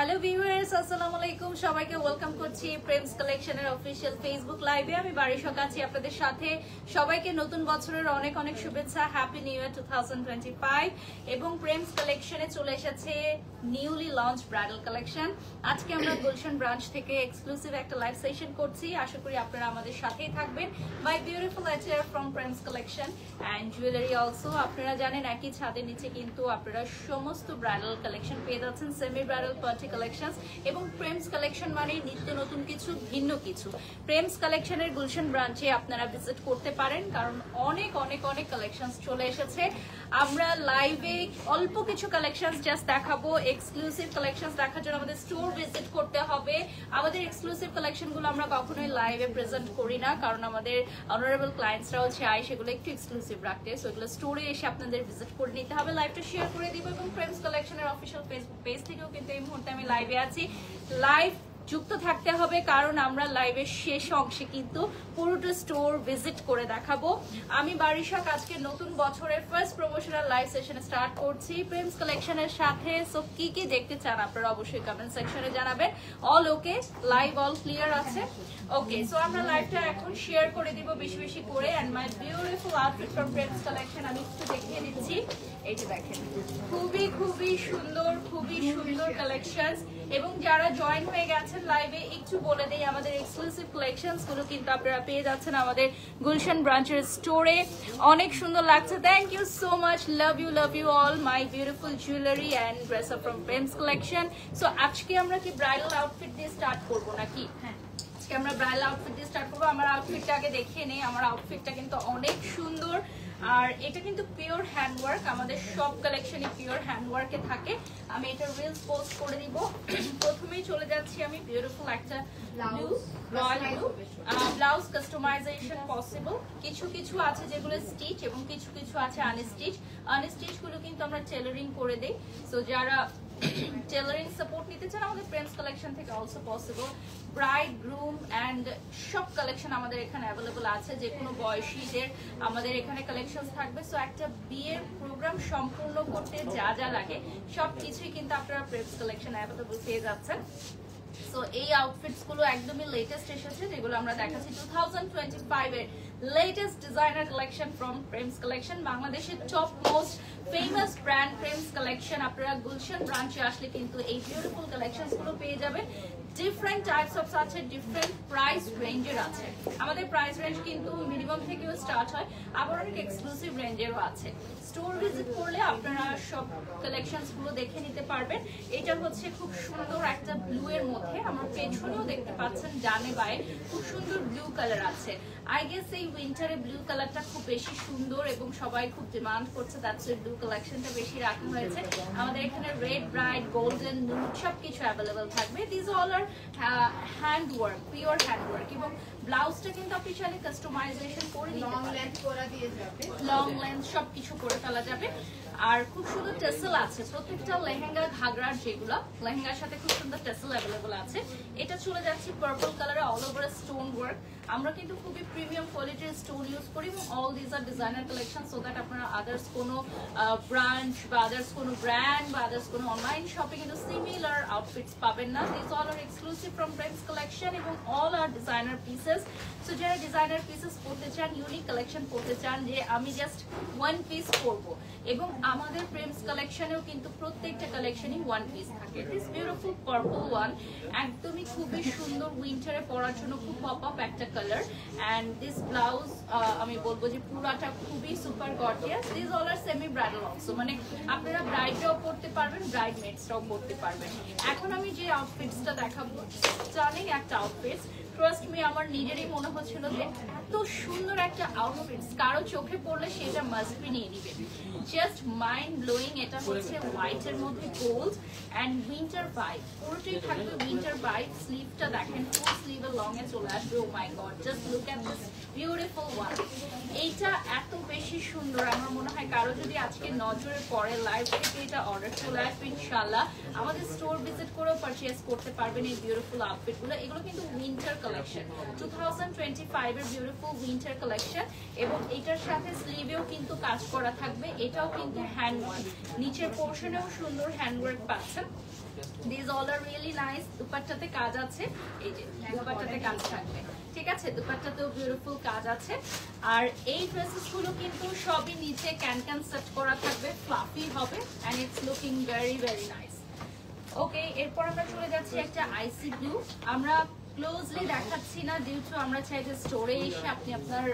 Hello viewers, আসসালামু আলাইকুম। সবাইকে ওয়েলকাম করছি প্রেমস কালেকশনের অফিশিয়াল ফেসবুক লাইভে। আমি বারিশক আছি আপনাদের সাথে। সবাইকে নতুন বছরের অনেক অনেক শুভেচ্ছা। Happy new year 2025। এবং প্রেমস কালেকশনে চলে এসেছে নিউলি লঞ্চ ব্রাইডাল কালেকশন। আজকে আমরা গুলশান ব্রাঞ্চ থেকে এক্সক্লুসিভ একটা লাইভ সেশন করছি। আশা করি আপনারা আমাদের সাথেই থাকবেন। My beautiful attire from Prem's collection and jewellery also. আপনারা জানেন একই ছাদের নিচে কিন্তু আপনারা সমস্ত ব্রাইডাল কালেকশন পেয়ে যাচ্ছেন, সেমি ব্রাইডাল পার্টি কালেকশনস। এবং প্রেমস কালেকশন মানে নিত্য নতুন কিছু, ভিন্ন কিছু। প্রেমস কালেকশনের গুলশান ব্রাঞ্চে আপনারা ভিজিট করতে পারেন, কারণ অনেক অনেক অনেক কালেকশনস চলে এসেছে। আমরা লাইভে অল্প কিছু কালেকশনস জাস্ট দেখাবো। এক্সক্লুসিভ কালেকশনস দেখার জন্য আমাদের স্টোর ভিজিট করতে হবে। আমাদের এক্সক্লুসিভ কালেকশনগুলো আমরা কখনোই লাইভে প্রেজেন্ট করি না, কারণ আমাদের অনারেবল ক্লায়েন্টসরাও চায় সেগুলো একটু এক্সক্লুসিভ রাখতে। সো এগুলো স্টোরে এসে আপনাদের ভিজিট করে নিতে হবে। লাইভটা শেয়ার করে দিব। এবং প্রেমস কালেকশনের অফিসিয়াল ফেসবুক পেজ থেকেও কিন্তু এই মুহূর্তে আমি লাইভে আছি। লাইভ যুক্ত থাকতে হবে, কারণ আমরা লাইভের শেষ অংশে কিন্তু পুরোটা স্টোর ভিজিট করে দেখাবো। আমি বারিশক আজকে নতুন বছরের first promotional live session start করছি প্রেমস কালেকশনের সাথে। সো কি কি দেখতে চান আপনারা অবশ্যই কমেন্ট সেকশনে জানাবেন। অল ওকে, লাইভ অল ক্লিয়ার আছে? ওকে, সো আমরা লাইভটা এখন শেয়ার করে দিব বেশি বেশি করে। And my beautiful outfit from Prem's collection আমি একটু দেখিয়ে দিচ্ছি। এই যে দেখেন, খুবই খুবই সুন্দর, খুবই সুন্দর কালেকশনস। এবং যারা জয়েন হয়ে গেছেন লাইভে, একটু বলে দেই আমাদের এক্সক্লুসিভ কালেকশনস গুলো কিন্তু আপনারা পেয়ে যাচ্ছেন আমাদের গুলশান ব্রাঞ্চের স্টোরে। অনেক সুন্দর লাগছে। Thank you so much. Love you all my beautiful jewellery and dress up from Prem's collection. So আজকে আমরা কি ব্রাইডাল আউটফিট দিয়ে স্টার্ট করবো নাকি? হ্যাঁ, আজকে আমরা ব্রাইডাল আউটফিট দিয়ে স্টার্ট করবো। আমার আউটফিটটা আগে দেখিয়ে নেই। আমার আউটফিটটা কিন্তু অনেক সুন্দর, আর এটা কিন্তু পিওর হ্যান্ডওয়ার্ক। আমাদের সব কালেকশনই পিওর হ্যান্ডওয়ার্কে থাকে। আমি এটা রিলস পোস্ট করে দিব। প্রথমেই চলে যাচ্ছি আমি বিউটিফুল একটা ব্লাউজ কাস্টমাইজেশন পসিবল। কিছু কিছু আছে যেগুলো স্টিচ এবং কিছু কিছু আছে আনস্টিচ। আনস্টিচ গুলো কিন্তু আমরা টেলারিং করে দেই। সো যারা টেলারিং সাপোর্ট নিতে চান আমাদের প্রেমস কালেকশন থেকে also possible. Bride, groom and সব কালেকশন আমাদের এখানে অ্যাভেলেবল আছে। যে কোনো বয়সীদের আমাদের এখানে কালেকশন থাকবে। সো একটা বিয়ের প্রোগ্রাম সম্পূর্ণ করতে যা যা লাগে সব কিছুই কিন্তু আপনারা প্রেমস কালেকশন অ্যাভেলেবল পেয়ে যাচ্ছেন। সো এই আউটফিটস গুলো একদমই লেটেস্ট এসেছে, যেগুলো আমরা দেখাচ্ছি 2025 এর latest designer collection from Prem's collection. বাংলাদেশের টপ মোস্ট ফেমাস ব্র্যান্ড প্রেমস কালেকশন। আপনারা গুলশান ব্রাঞ্চে আসলে কিন্তু এই বিউটিফুল কালেকশনস গুলো পেয়ে যাবেন। ডিফারেন্ট টাইপস অফ আছে, ডিফারেন্ট প্রাইস রেঞ্জের আছে। আমাদের প্রাইস রেঞ্জ কিন্তু মিনিমাম থেকেও স্টার্ট হয়, আবার অনেক এক্সক্লুসিভ রেঞ্জেরও আছে। স্টোর ভিজিট করলে আপনারা সব কালেকশনস গুলো দেখে নিতে পারবেন। এটা হচ্ছে খুব সুন্দর একটা ব্লু এর মধ্যে। আমার পেছনেও দেখতে পাচ্ছেন ডানে বায়ে খুব সুন্দর ব্লু কালার আছে। আই গেস এই উইন্টারে ব্লু কালারটা খুব বেশি সুন্দর এবং সবাই খুব ডিমান্ড করছে, দ্যাটস ওয়াই ব্লু কালেকশনটা বেশি রাখা হয়েছে। আমাদের এখানে রেড, ব্রাইট, গোল্ডেন, নুড সবকিছু অ্যাভেলেবল থাকবে। This all are hand work, pure hand work. এবং ব্লাউজটা কিন্তু আপনি চাইলে কাস্টমাইজেশন করে নিতে পারেন। লং লেন্থ সবকিছু করে ফেলা যাবে। আর খুব সুন্দর টেসেল আছে প্রত্যেকটা লেহেঙ্গা, ঘাগরার যেগুলো লেহেঙ্গার সাথে খুব সুন্দর টেসেল অ্যাভেলেবল আছে। এটা চলে যাচ্ছে পার্পল কালারে, অল ওভার স্টোন ওয়ার্ক। আমরা কিন্তু খুবই প্রিমিয়াম কোয়ালিটির স্টোন ইউজ করি এবং all these are designer collection. So that আপনারা আদার্স কোনো ব্রাঞ্চ বা আদার্স কোনো ব্র্যান্ড বা আদার্স কোনো অনলাইন শপে কিন্তু সিমিলার আউটফিটস পাবেন না। This all are exclusive from Prem's collection এবং all are designer pieces. So যারা ডিজাইনার পিসেস পড়তে চান, ইউনিক কালেকশন পড়তে চান, যে আমি জাস্ট ওয়ান পিস পরবো, এবং আমাদের প্রেমস কালেকশনেও কিন্তু প্রত্যেকটা কালেকশনই ওয়ান পিস থাকে। দিস বিউটিফুল পার্পল ওয়ান একদমই খুবই সুন্দর, উইন্টারে পরার জন্য খুব পপ আপ একটা কালার। অ্যান্ড দিস ব্লাউজ আমি বলবো যে পুরাটা খুবই super gorgeous. This all are semi bridal also, মানে আপনারা ব্রাইডরাও পরতে পারবেন, ব্রাইড মেডসরাও পরতে পারবেন। এখন আমি যে আউটফিটসটা দেখাবো, স্টানিং একটা আউটফিটস। ট্রাস্ট মি, আমার নিজেরই মনে হচ্ছিল যে এত সুন্দর একটা আউটফিটস কারো চোখে পড়লে সেটা মাস্ট বি নিয়ে নিবে। Just mind blowing. এটা হচ্ছে হোয়াইটের মধ্যে গোল্ড অ্যান্ড উইন্টার ভাইব, পুরোটাই থাকবে উইন্টার ভাইব। স্লিভটা দেখেন, ফুল স্লিভের লং এ চলে আসবে। Oh my god, just look at this beautiful one. এইটা এত বেশি সুন্দর, আমার মনে হয় কারো যদি আজকে নজরে পড়ে লাইভ থেকে এটা অর্ডার চলে আসবে ইনশাআল্লাহ। আমাদের স্টোর ভিজিট করেও পারচেজ করতে পারবেন এই বিউটিফুল আউটফিটগুলো। এগুলো কিন্তু উইন্টার কালেকশন, 2025 এর বিউটিফুল উইন্টার কালেকশন, এবং এটার সাথে স্লিভেও কিন্তু কাজ করা থাকবে। এটাও কিন্তু হ্যান্ডওয়ার্ক, নিচের পোর্শনেও সুন্দর হ্যান্ডওয়ার্ক পাচ্ছেন। These all are really nice. দুপাট্টাতে কাজ আছে, এই যে দুপাট্টাতে কাজ থাকবে, ঠিক আছে, দুপাট্টাতেও বিউটিফুল কাজ আছে। আর এই ড্রেসেস গুলো কিন্তু সবই নিচে ক্যান সেট করা থাকবে, ফ্লাফি হবে, and it's looking very very nice. ওকে, এরপর আমরা চলে যাচ্ছি একটা আইসি ব্লু। আমরা ক্লোজলি দেখাচ্ছি না, ডিউ টু আমরা চাই যে স্টোরে এসে আপনি আপনার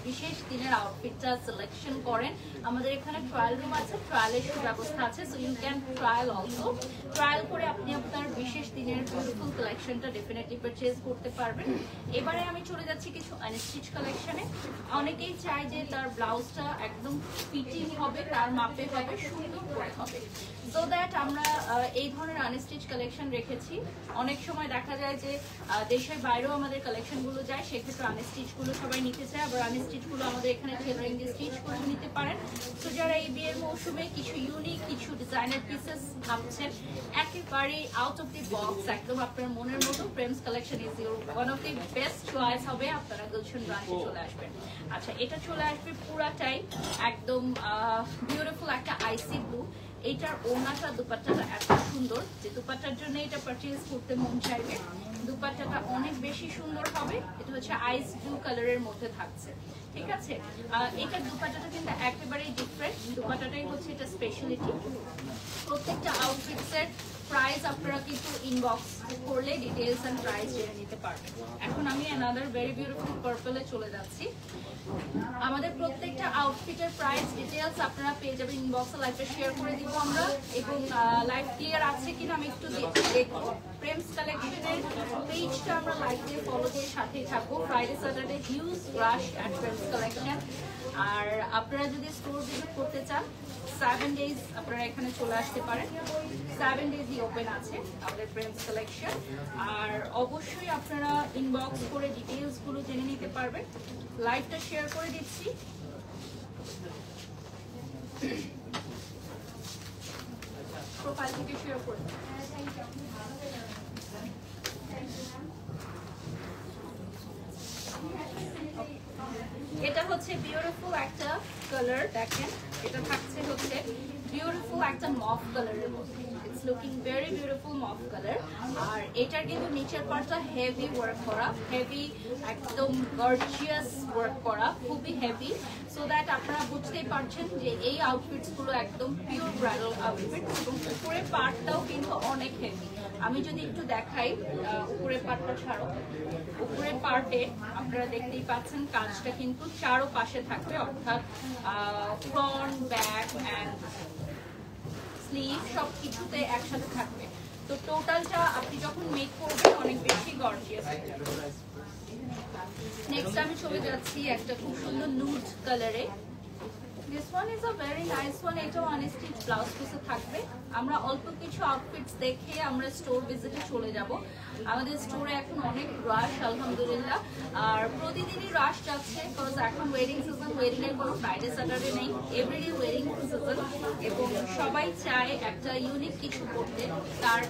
বিশেষ দিনের আউটফিটটা সিলেকশন করেন। আমাদের এখানে ট্রায়াল রুম আছে, ট্রায়ালের ব্যবস্থা আছে, so you can trial also. Trial করে আপনি আপনার বিশেষ দিনের বিউটিফুল কালেকশনটা ডেফিনেটলি পারচেজ করতে পারবেন। এবারে আমি চলে যাচ্ছি কিছু আনস্টিচ কালেকশনে। অনেকেই চায় যে তার ব্লাউজটা একদম ফিটিং হবে, তার মাপে হবে, সুন্দর করে হবে, সো দ্যাট আমরা এই ধরনের আনস্টিচ কালেকশন রেখেছি। অনেক সময় দেখা যায় যে দেশের বাইরেও আমাদের কালেকশনগুলো যায়, সেক্ষেত্রে আনস্টিচগুলো সবাই নিতে চায়, আবার আনস্টিচগুলো আমাদের এখানে টেলারিং দিয়ে স্টিচ করে নিতে পারেন। তো যারা এই বিয়ের মৌসুমে কিছু ইউনিক কিছু ডিজাইনার পিসেস ভাবছেন, একেবারে আউট অফ দি বক্স, একদম আপনার মনের মতো, Prem's collection is your one of the best choice হবে। আপনারা গুলশান ব্রাঞ্চে চলে আসবেন। আচ্ছা, এটা চলে আসবে পুরাটাই একদম বিউটিফুল একটা আইসি ব্লু। এইটার ওড়নাটা দুপাট্টাটা এত সুন্দর যে দুপাট্টার জন্য এটা পারচেজ করতে মন চাইবে। দুপাট্টাটা অনেক বেশি সুন্দর হবে। এটা হচ্ছে আইস ব্লু কালারের মধ্যে থাকছে, ঠিক আছে। এটার দুপাট্টাটা কিন্তু একেবারেই ডিফারেন্ট, দুপাট্টাটাই হচ্ছে এটা স্পেশালিটি। প্রত্যেকটা আউটফিটসের প্রাইস আপনারা কিন্তু ইনবক্স করলে ডিটেলস এন্ড প্রাইস জেনে নিতে পারবেন। এখন আমি অ্যানাদার ভেরি বিউটিফুল পার্পলে চলে যাচ্ছি। আমাদের প্রত্যেকটা আউটফিটের প্রাইস ডিটেলস আপনারা পেয়ে যাবেন ইনবক্সে, লাইভে শেয়ার করে দিব আমরা, এবং লাইভ ক্লিয়ার আছে কিনা আমি একটু দেখবো। প্রেমস কালেকশনের পেজটা আমরা লাইভ দিয়ে ফলো দিয়ে সাথেই থাকবো। Friday Saturday huge rush at Prem's collection. আর আপনারা যদি স্টোর ভিজিট করতে চান 7 ডেজ আপনারা এখানে চলে আসতে পারেন। 7 ডেজই ওপেন আছে আমাদের প্রেমস কালেকশন। আর অবশ্যই আপনারা ইনবক্স করে ডিটেলসগুলো জেনে নিতে পারবেন। লাইভটা শেয়ার করে দিচ্ছি। প্রোফাইল থেকে শেয়ার করে এটা হচ্ছে বিউটিফুল একটা কালার, দেখেন এটা থাকছে হচ্ছে বিউটিফুল একটা মফ কালারের মধ্যে। It's looking very beautiful mauve colour. আর এটার কিন্তু নিচের পার্টটা হেভি ওয়ার্ক করা, হেভি একদম গর্জিয়াস ওয়ার্ক করা, খুবই হেভি, সো দ্যাট আপনারা বুঝতেই পারছেন যে এই আউটফিটসগুলো একদম পিওর ব্রাইডাল আউটফিট। এবং উপরের পার্টটাও কিন্তু অনেক হেভি। আমি যদি একটু দেখাই উপরের পার্টটা ছাড়ো, উপরের পার্টে আপনারা দেখতেই পাচ্ছেন কাজটা কিন্তু চারো পাশে থাকবে, অর্থাৎ ফ্রন্ট, ব্যাক অ্যান্ড স্লিভ সব কিছুতে একসাথে থাকবে। তো টোটালটা আপনি যখন মেক করবেন অনেক বেশি গর্জিয়াস হয়ে যাবে। নেক্সট আমি চলে যাচ্ছি একটা খুব সুন্দর নুড কালারে। This one is a very nice one. এটাও আনস্টিচ ব্লাউজ পিসে থাকবে। আমরা অল্প কিছু আউটফিটস দেখে আমরা স্টোর ভিজিটে চলে যাব। আমাদের স্টোরে এখন অনেক রাশ আলহামদুলিল্লাহ, আর প্রতিদিনই রাশ যাচ্ছে, বিকজ এখন ওয়েডিং সিজন, ওয়েডিং এর কোনো ফ্রাইডে স্যাটারডে নেই, এভরিডে ওয়েডিং সিজন, এবং সবাই চায় একটা ইউনিক কিছু করতে তার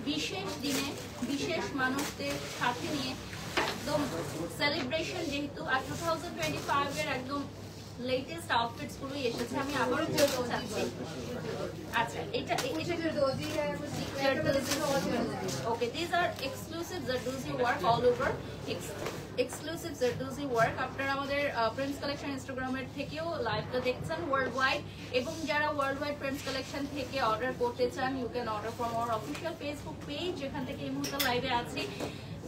বিশেষ দিনে বিশেষ মানুষদের সাথে নিয়ে, একদম সেলিব্রেশন যেহেতু। আর 2025 এর একদম লেটেস্ট আউটফিটস গুলোই এসেছে। আমি আবারও বলতে চাচ্ছি, আচ্ছা এটা okay, this are exclusive zardozi work all over, exclusive zardozi work. আপনারা আমাদের প্রেমস কালেকশন ইনস্টাগ্রামের থেকেও লাইভটা দেখছেন ওয়ার্ল্ড ওয়াইড, এবং যারা ওয়ার্ল্ড ওয়াইড প্রেমস কালেকশন থেকে অর্ডার করতে চান, you can order from our official Facebook page, যেখান থেকে এই মুহূর্তে লাইভে আছি।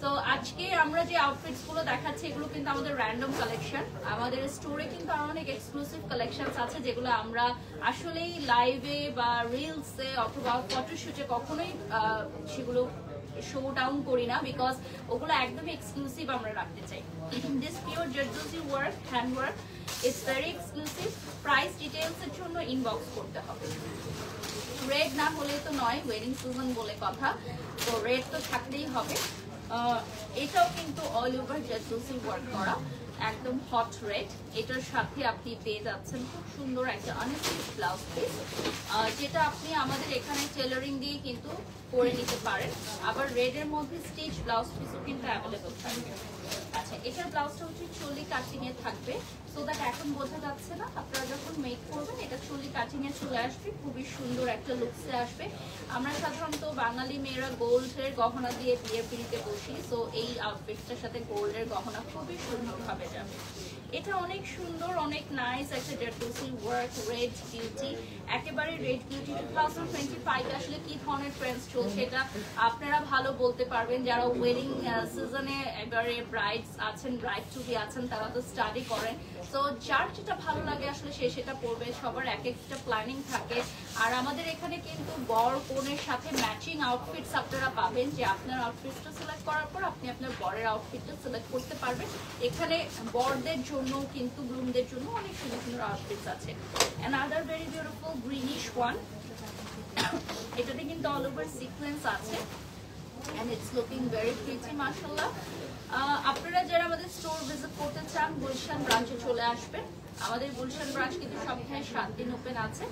তো আজকে আমরা যে আউটফিটস গুলো দেখাচ্ছি এগুলো কিন্তু আমাদের র্যান্ডম কালেকশন। আমাদের স্টোরে কিন্তু আরো অনেক এক্সক্লুসিভ কালেকশনস আছে যেগুলো আমরা আসলেই লাইভে বা রিলসে অথবা ফটোশুটে কখনোই সেগুলো শো ডাউন করি না, বিকজ ওগুলো একদমই এক্সক্লুসিভ আমরা রাখতে চাই। This pure zardozi work, hand work, it's very exclusive. Price details এর জন্য ইনবক্স করতে হবে। রেড না হলে তো নয়, ওয়েডিং সিজন বলে কথা, তো রেড তো থাকতেই হবে। এটাও কিন্তু অল ওভার জারদোজি ওয়ার্ক করা, একদম হট রেড, এটার সাথে আপনি পেয়ে যাচ্ছেন খুব সুন্দর একটা আনস্টিচ ব্লাউজ পিস, যেটা আপনি আমাদের এখানে টেলারিং দিয়ে কিন্তু করে নিতে পারেন। আবার রেডের মধ্যে স্টিচ ব্লাউজ পিসও কিন্তু অ্যাভেলেবল থাকবে। আচ্ছা, এটার ব্লাউজটা হচ্ছে চুলি কাটিং এ থাকবে, সো দ্যাট এখন বোঝা যাচ্ছে না, আপনারা যখন মেক করবেন এটা চুলি কাটিং এ চলে আসবে, খুবই সুন্দর একটা লুকসে আসবে। আমরা সাধারণত বাঙালি মেয়েরা গোল্ডের গহনা দিয়ে বিয়ে পিড়িতে বসি, সো এই আউটফিটটার সাথে গোল্ডের গহনা খুবই সুন্দরভাবে যাবে। এটা অনেক সুন্দর, অনেক নাইস একটা জারদোসি ওয়ার্ক, রেড বিউটি, একেবারে রেড বিউটি। 2025 আসলে কি ধরনের ট্রেন্ডস চলছে এটা আপনারা ভালো বলতে পারবেন। যারা ওয়েডিং সিজনে এবারে ব্রাইডস আছেন, ব্রাইড টু বি আছেন, তারা তো স্টাডি করেন, তো যার যেটা ভালো লাগে আসলে সে সেটা পরবে, সবার এক একটা প্ল্যানিং থাকে। আর আমাদের এখানে কিন্তু বর কনের সাথে ম্যাচিং আউটফিটস আপনারা পাবেন, যে আপনার আউটফিটটা সিলেক্ট করার পর আপনি আপনার বরের আউটফিটটা সিলেক্ট করতে পারবেন। এখানে বরদের জন্য কিন্তু গ্রুমদের জন্য অনেক সুন্দর সুন্দর আউটফিটস আছে। Another very beautiful greenish one, এটাতে কিন্তু অল ওভার সিকোয়েন্স আছে and it's looking very pretty মাশাআল্লাহ। আপনারা যারা আমাদের স্টোর ভিজিট করতে চান গুলশান ব্রাঞ্চে চলে আসবেন। আমাদের গুলশান ব্রাঞ্চ কিন্তু সপ্তাহে 7 দিন ওপেন আছে।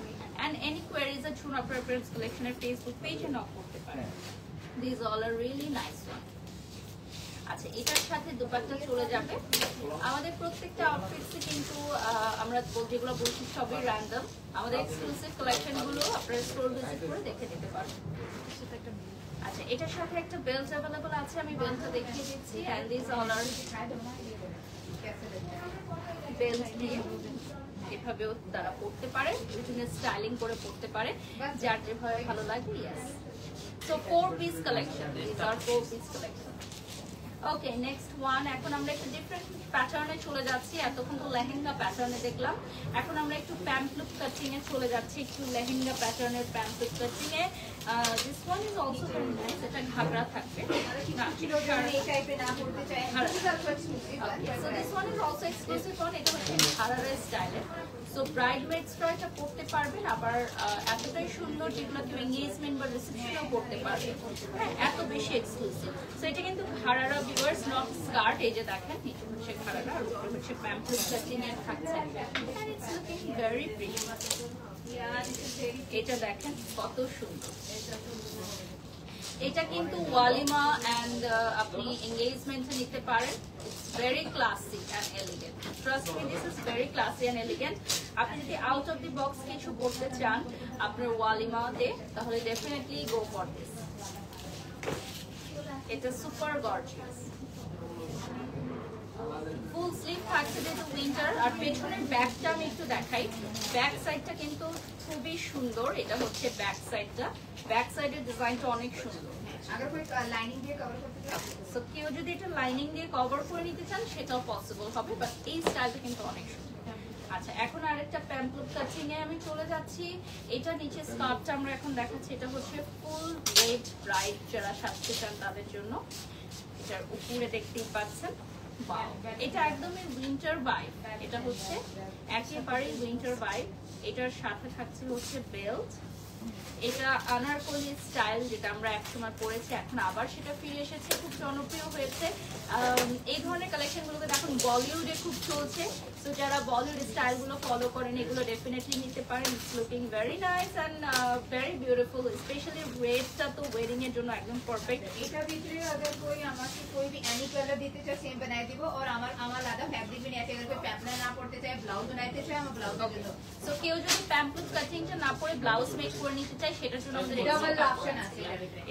and any queries at Shuna Preference Collection এর ফেসবুক পেজে নক করতে পারেন। these all are really nice one। আচ্ছা, এটার সাথে দোপাট্টা চলে যাবে। আমাদের প্রত্যেকটা আউটফিটসে কিন্তু আমরা যেগুলো বলছি সবই র্যান্ডম। আমাদের এক্সক্লুসিভ কালেকশনগুলো আপনারা স্টোর ভিজিট করে দেখে নিতে পারবেন। আচ্ছা, এটার সাথে একটা বেল্ট অ্যাভেলেবল আছে, আমি বেল্টটা দেখিয়ে দিচ্ছি। and these all are belt দিয়ে এভাবেও তারা পড়তে পারে, বিভিন্ন স্টাইলিং করে পড়তে পারে, যার যেভাবে ভালো লাগে। Yes, so 4 piece collection, these are 4 piece collection। Okay, next one. এখন আমরা একটু ডিফারেন্ট প্যাটার্নে চলে যাচ্ছি। এতক্ষণ তো লেহেঙ্গা প্যাটার্নে দেখলাম, এখন আমরা একটু প্যান্টলুক কাটিং এ চলে যাচ্ছি, একটু লেহেঙ্গা প্যাটার্নের প্যান্টলুক কাটিং এ। This one is also very nice, এটা ঘাগরা থাকবে না, এই টাইপের না করতে চাই। So this one is also exclusive one, এটা হচ্ছে ঘাগরা স্টাইলে। সো ব্রাইডমেডসরা এটা পড়তে পারবেন, আবার এতটাই সুন্দর যেগুলো কেউ এঙ্গেজমেন্ট বা রিসেপশনেও পড়তে পারবে, হ্যাঁ, এত বেশি এক্সক্লুসিভ। সো এটা কিন্তু ঘাড়ারা ভিউয়ার্স, নট স্কার্ট। এই যে দেখেন, নিচে হচ্ছে ঘাড়ারা আর উপরে হচ্ছে প্যাম্পলেট কাটিং এর থাকছে, and it's looking very pretty। এটা দেখেন কত সুন্দর। এটা কিন্তু ওয়ালিমা এন্ড আপনি এঙ্গেজমেন্টে নিতে পারেন। Very classy and elegant, trust me, this is very classy and elegant. আপনি যদি আউট অফ দি বক্স কিছু করতে চান আপনার ওয়ালিমাতে, তাহলে ডেফিনেটলি গো ফর দিস। এটা সুপার গর্জিয়াস, ফুল স্লিভ থাকছে যেহেতু উইন্টার। আর পেছনের ব্যাকটা আমি একটু দেখাই, ব্যাক সাইডটা কিন্তু খুবই সুন্দর। এটা হচ্ছে ব্যাক সাইডটা, ব্যাক সাইডের ডিজাইনটা অনেক সুন্দর। সো কেউ যদি এটা লাইনিং দিয়ে কভার করে নিতে চান সেটাও পসিবল হবে, বাট এই স্টাইলটা কিন্তু অনেক সুন্দর। আচ্ছা, এখন আরেকটা প্যাম্পলুক কাটিং এ আমি চলে যাচ্ছি। এটা নিচে স্কার্টটা আমরা এখন দেখাচ্ছি, এটা হচ্ছে ফুল রেড ব্রাইড যারা সাজতে চান তাদের জন্য। এটার উপরে দেখতেই পাচ্ছেন, এটা একদমই উইন্টার ভাইব, এটা হচ্ছে একেবারেই উইন্টার ভাইব। এটার সাথে থাকছে হচ্ছে বেল্ট। এটা আনারকলি স্টাইল, যেটা আমরা একসময় পরেছি, এখন আবার সেটা ফিরে এসেছে, খুব জনপ্রিয় হয়েছে। এই ধরনের কালেকশনগুলোকে এখন বলিউডে খুব চলছে, তো যারা বলিউড স্টাইলগুলো ফলো করেন এগুলো ডেফিনেটলি নিতে পারেন। It's looking very nice and very beautiful, specially রেডটা তো ওয়েডিং এর জন্য একদম পারফেক্ট। এটা ভিতরে अगर कोई আমাকে कोई भी एनी कलर দিতে চায় সেম বানাই দিব, और আমার আলাদা ফ্যাব্রিক भी नहीं है। अगर कोई पैम्पलेट ना পড়তে চায়, ব্লাউজ বানাইতে চায়, আমরা ব্লাউজ দিয়ে দেব। সো কেউ যদি প্যাম্পলেট কাটিংটা না পরে ব্লাউজ মেক করে নিতে চায় সেটার জন্য আমাদের ডাবল অপশন আছে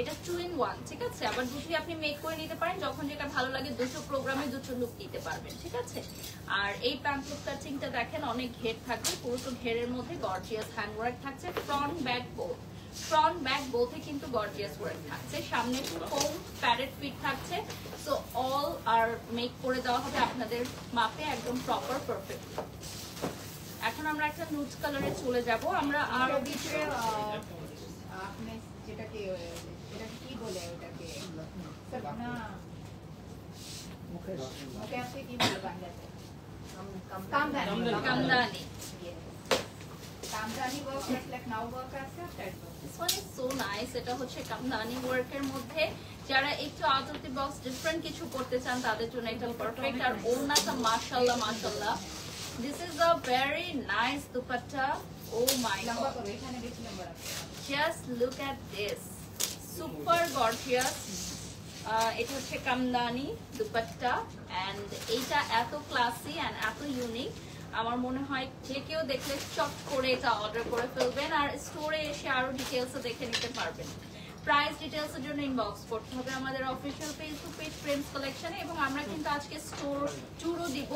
এটা 2 in 1, ঠিক আছে। আবার দুটোই আপনি মেক করে নিতে পারেন, যখন যেটা ভালো লাগে দুটো প্রোগ্রামে দুটো লুক দিতে পারবেন, ঠিক আছে। আর এই প্যাম্পলেট কাটিংটা দেখেন অনেক ঘের থাকবে, পুরো ঘেরের মধ্যে গর্জিয়াস হ্যান্ডওয়ার্ক থাকছে, front back both. Front back বোথে কিন্তু গর্জিয়াস ওয়ার্ক থাকছে, সামনে ফোম প্যাডেড ফিট থাকছে। সো অল আর মেক করে দেওয়া হবে আপনাদের মাপে, একদম প্রপার পারফেক্ট। এখন আমরা একটা নুড কালারে চলে যাব। আমরা আরো ভিতরে আপনি যেটাকে এটাকে কি বলে, ওটাকে না মুখে কি বলে বাংলাতে, kamdani. Kamdani work plus Lucknow work আছে আর This one is so nice. এটা হচ্ছে কামদানি ওয়ার্কের মধ্যে যারা একটু out of the box different কিছু করতে চান তাদের জন্য এটা পারফেক্ট। আর ওড়নাটা মাশাআল্লাহ মাশাআল্লাহ, this is a very nice dupatta. Oh my লম্বা god, করো, এখানে বেশি লম্বা রাখো। just look at this, super gorgeous. এটা হচ্ছে কামদানি দুপাট্টা এন্ড এইটা এত ক্লাসি এন্ড এত ইউনিক, আমার মনে হয় যে কেউ দেখলে চট করে এটা অর্ডার করে ফেলবেন আর স্টোরে এসে আরো ডিটেইলস দেখে নিতে পারবেন। প্রাইস ডিটেইলস এর জন্য ইনবক্স করতে হবে আমাদের অফিশিয়াল ফেসবুক পেজ প্রেমস কালেকশনে, এবং আমরা কিন্তু আজকে স্টোর ট্যুরও দিব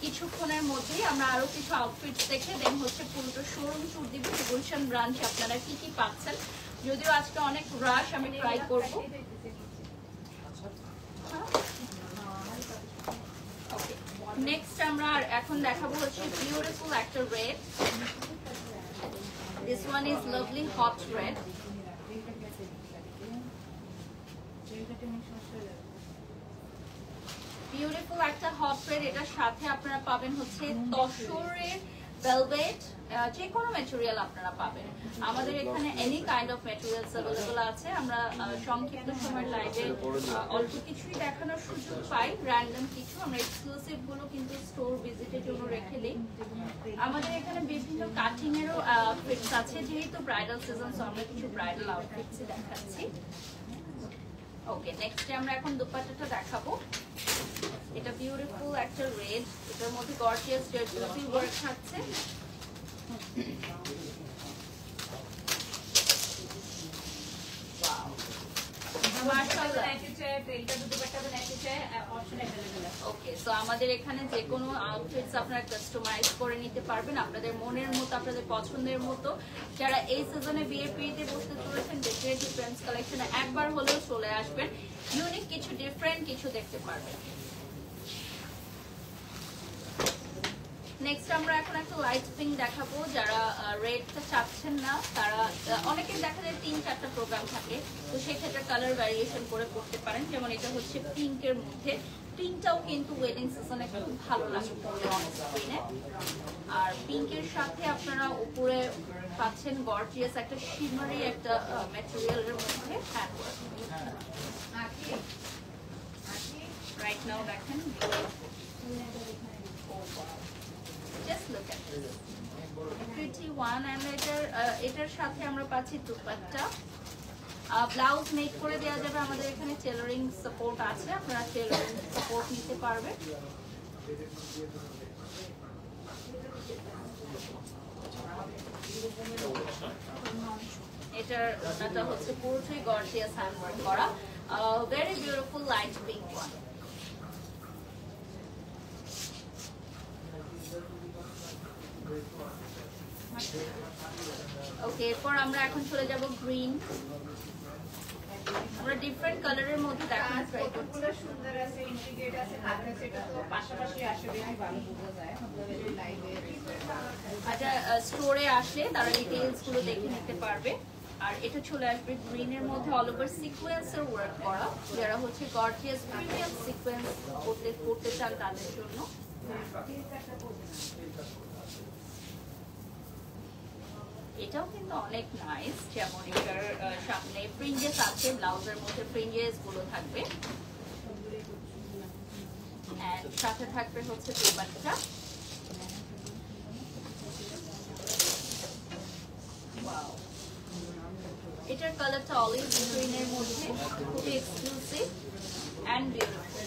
কিছুক্ষণের মধ্যেই। আমরা আরো কিছু আউটফিটস দেখে দেন হচ্ছে পুরোটা শোরুম ট্যুর দিব গুলশান ব্রাঞ্চে আপনারা কি কি পাচ্ছেন। যদিও আজকে অনেক রাশ, আমি ট্রাই করব। ওকে, নেক্সট আমরা এখন দেখাবো হচ্ছে বিউটিফুল একটা red. This one is lovely hot red. Beautiful একটা হট রেড, এটার সাথে আপনারা পাবেন হচ্ছে তসরের ভেলভেট, যে কোনো ম্যাটেরিয়াল আপনারা পাবেন। আমাদের এখানে any kind of materials available আছে। আমরা সংক্ষিপ্ত সময়ের লাইভে অল্প কিছুই দেখানোর সুযোগ পাই, র্যান্ডম কিছু আমরা এক্সক্লুসিভ গুলো কিন্তু স্টোর ভিজিটের জন্য রেখে দিই। আমাদের এখানে বিভিন্ন কাটিং এরও আউটফিটস আছে, যেহেতু ব্রাইডাল সিজন, সো আমরা কিছু ব্রাইডাল আউটফিটস দেখাচ্ছি। ওকে, নেক্সট আমরা এখন দুপাট্টাটা দেখাবো। এটা বিউটিফুল একটা রেড, এটার মধ্যে গর্জিয়াস জারদৌসি ওয়ার্ক থাকছে। ওকে, সো আমাদের এখানে যে কোনো আউটফিটস আপনারা কাস্টমাইজ করে নিতে পারবেন আপনাদের মনের মতো, আপনাদের পছন্দের মতো। যারা এই সিজনে বিয়ে পিড়িতে বসতে চলেছেন, ডেফিনেটলি ফ্রেন্ডস কালেকশনে একবার হলেও চলে আসবেন, ইউনিক কিছু ডিফারেন্ট কিছু দেখতে পারবেন। নেক্সট আমরা এখন একটা লাইট পিঙ্ক দেখাবো। যারা রেডটা চাচ্ছেন না তারা, অনেকে দেখা যায় 3-4টা প্রোগ্রাম থাকে, তো সেক্ষেত্রে কালার ভ্যারিয়েশন করে করতে পারেন। যেমন এটা হচ্ছে পিঙ্কের মধ্যে, পিঙ্কটাও কিন্তু ওয়েডিং সিজনে খুব ভালো লাগে অন স্ক্রিনে। আর পিঙ্কের সাথে আপনারা উপরে পাচ্ছেন গর্জিয়াস একটা শিমারি একটা ম্যাটেরিয়ালের মধ্যে হ্যান্ড ওয়ার্ক। রাইট নাও দেখেন, just look at this pretty one, and এটার সাথে আমরা পাচ্ছি দুপাট্টা। ব্লাউজ মেক করে দেওয়া যাবে, আমাদের এখানে টেলারিং সাপোর্ট আছে, আপনারা টেলারিং সাপোর্ট নিতে পারবেন। এটার ওনাটা হচ্ছে পুরোটাই গর্জিয়াস হ্যান্ড ওয়ার্ক করা, very beautiful light pink one. Okay, এরপর আমরা এখন চলে যাব গ্রিন। আমরা ডিফারেন্ট কালারের মধ্যে দেখানো ট্রাই করব। পুরো সুন্দর আছে, ইন্টিগ্রেট আছে, হাতে সেটা তো পাশাপাশি আসে, বেশি ভালো বোঝা যায় আমাদের এই লাইভে। আচ্ছা, স্টোরে আসলে তারা ডিটেইলস গুলো দেখে নিতে পারবে। আর এটা চলে আসবে গ্রিনের মধ্যে অল ওভার সিকোয়েন্সের ওয়ার্ক করা, যারা হচ্ছে গর্জিয়াস প্রিমিয়াম সিকোয়েন্স করতে চান তাদের জন্য। এটাও কিন্তু অনেক নাইস, যেমন এটার সামনে ফ্রিঞ্জেস আছে, ব্লাউজের মধ্যে ফ্রিঞ্জেস গুলো থাকবে, এন্ড সাথে থাকবে হচ্ছে দুপাট্টা। ওয়াও, এটার কালারটা অলিভ গ্রিনের মধ্যে, খুবই এক্সক্লুসিভ এন্ড বিউটিফুল।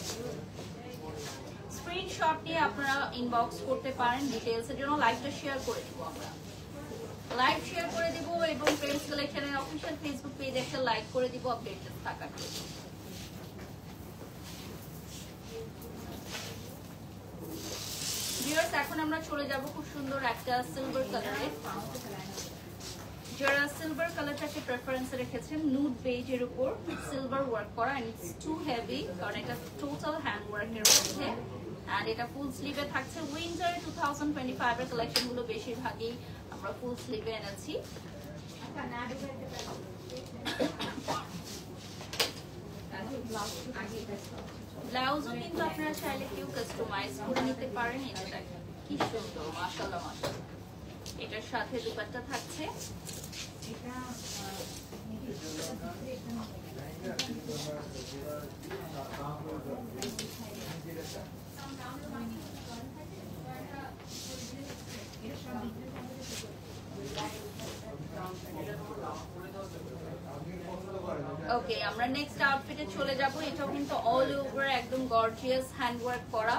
স্ক্রিনশট নিয়ে আপনারা ইনবক্স করতে পারেন ডিটেইলসের জন্য। লাইভটা শেয়ার করে দিব, আমরা লাইভ শেয়ার করে দিব, এবং ফ্রেন্ডস কালেকশনের অফিশিয়াল ফেসবুক পেজ একটা লাইক করে দিব আপডেটেড থাকার জন্য। ভিউয়ার্স, এখন আমরা চলে যাব খুব সুন্দর একটা সিলভার কালারে। যারা সিলভার কালারটাকে প্রেফারেন্স রেখেছেন, নুড বেজের উপর সিলভার ওয়ার্ক করা, এন্ড ইটস টু হেভি কারণ এটা টোটাল হ্যান্ড ওয়ার্কের মধ্যে, এন্ড এটা ফুল স্লিভে থাকছে। উইন্টার 2025 এর কালেকশন গুলো বেশিরভাগই আমরা ফুল স্লিভে এনেছি। ব্লাউজও কিন্তু আপনারা চাইলে কেউ কাস্টমাইজ করে নিতে পারেন। এটা দেখেন কি সুন্দর, মাশাআল্লাহ মাশাআল্লাহ। এটার সাথে দুপাট্টা থাকছে। এটা ওকে, আমরা নেক্সট আউটফিটে চলে যাব। এটাও কিন্তু অল ওভার একদম গর্জিয়াস হ্যান্ডওয়ার্ক করা।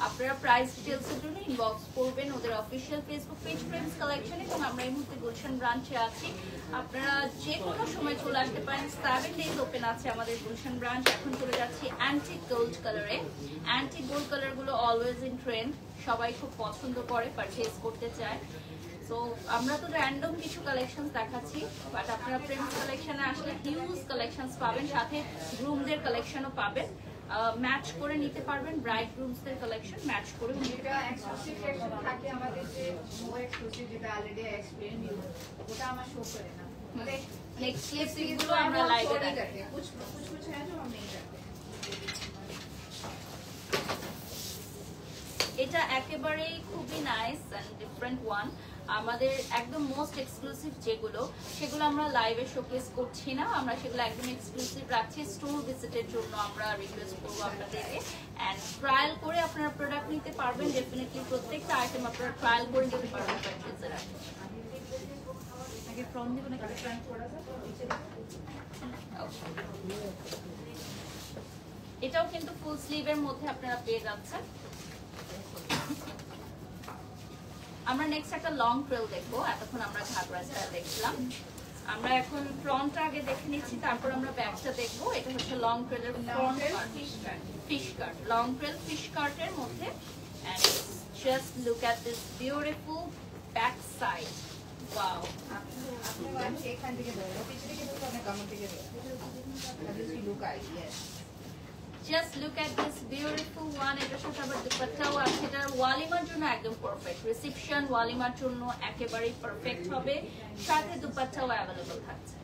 আপনারা প্রাইস ডিটেইলসের জন্য ইনবক্স করবেন ওদের অফিসিয়াল ফেসবুক পেজ প্রেমস কালেকশন, এবং আমরা এই মুহূর্তে গুলশান ব্রাঞ্চে আছি। আপনারা যে কোনো সময় চলে আসতে পারেন। 7 ডেজ ওপেন আছে আমাদের গুলশান ব্রাঞ্চ। এখন চলে যাচ্ছি অ্যান্টিক গোল্ড কালারে। অ্যান্টিক গোল্ড কালারগুলো অলওয়েজ ইন ট্রেন্ড, সবাই খুব পছন্দ করে, পারচেজ করতে চায়। সো আমরা তো র্যান্ডম কিছু কালেকশনস দেখাচ্ছি, বাট আপনারা প্রেমস কালেকশনে আসলে হিউজ কালেকশনস পাবেন, সাথে গ্রুমদের কালেকশনও পাবেন। ম্যাচ করে নিতে পারবেন, ব্রাইড গ্রুমসদের কালেকশন ম্যাচ করে নিতে যেটা এক্সক্লুসিভ সেকশন থাকে আমাদের, যে নো এক্সক্লুসিভ যেটা অলরেডি এক্সপ্লেইন ইউ, ওটা আমার শো করে না। মানে এক্সক্লুসিভ গুলো আমরা লাইভে দেখাই। कुछ है जो हम नहीं करते। এটা একেবারেই খুবই নাইস এন্ড ডিফারেন্ট ওয়ান। আমাদের একদম মোস্ট এক্সক্লুসিভ যেগুলো, সেগুলো আমরা লাইভে শোকেস করছি না, আমরা সেগুলো একদম এক্সক্লুসিভ রাখছি। স্টোর ভিজিটের জন্য আমরা রিকোয়েস্ট করবো আপনাদেরকে, এন্ড ট্রায়াল করে আপনারা প্রোডাক্ট নিতে পারবেন। ডেফিনেটলি প্রত্যেকটা আইটেম আপনারা ট্রায়াল করে নিতে পারবেন পারচেজের আগে। আগে ফ্রন্ট দিব না ফ্রন্ট থোড়া সা নিচে। এটাও কিন্তু ফুল স্লিভের মধ্যে আপনারা পেয়ে যাচ্ছেন। আমরা নেক্সট একটা লং ট্রেল দেখবো। এতক্ষণ আমরা ঘাগরা স্টাইল দেখলাম, আমরা এখন ফ্রন্টটা আগে দেখে নিচ্ছি, তারপর আমরা ব্যাকটা দেখবো। এটা হচ্ছে লং ট্রেলের front fish cut, long trail fish কাটের মধ্যে। And just look at this beautiful back side. Wow, আপনি वाला এখান থেকে ধরো, পিছনে থেকে ধরো, আপনি কামর থেকে ধরো, তাহলে look idea. Just look at this beautiful one. এটার সাথে আবার দুপাট্টাও আছে। এটা ওয়ালিমার জন্য একদম পারফেক্ট, রিসেপশন ওয়ালিমার জন্য একেবারেই পারফেক্ট হবে। সাথে দুপাট্টাও অ্যাভেলেবল থাকছে।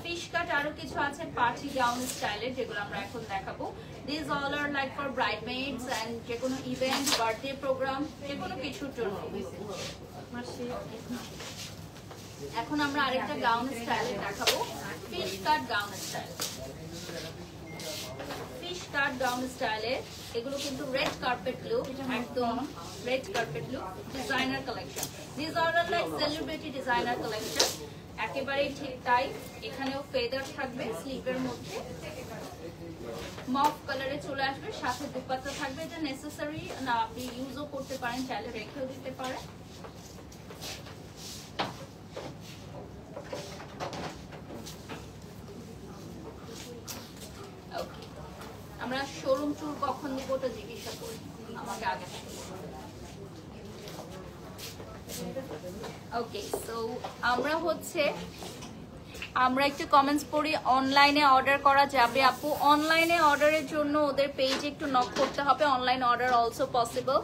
ফিশ কাট আরো কিছু আছে পার্টি গাউন স্টাইলের, যেগুলো আমরা এখন দেখাবো। This all are like for bridesmaids and যে কোনো ইভেন্ট, বার্থডে প্রোগ্রাম, যে কোনো কিছুর জন্য। এখন আমরা আরেকটা গাউন স্টাইলের দেখাবো, fish cut gown style. Fish cut gown স্টাইলের এগুলো কিন্তু রেড কার্পেট লুক, একদম red carpet look, designer collection. This are like celebrity designer collection, একেবারেই ঠিক তাই। এখানেও ফেদার থাকবে স্লিভের মধ্যে, মফ কালারে চলে আসবে, সাথে দুপাট্টা থাকবে। এটা নেসেসারি না, আপনি ইউজও করতে পারেন, চাইলে রেখেও দিতে পারেন। আমরা শোরুম চুর কখন দিব ওটা জিজ্ঞাসা করি আমাকে আগে থেকে। ওকে, সো আমরা একটু কমেন্টস পড়ি। অনলাইনে অর্ডার করা যাবে আপু? অনলাইনে অর্ডারের জন্য ওদের পেজে একটু নক করতে হবে। Online order also possible.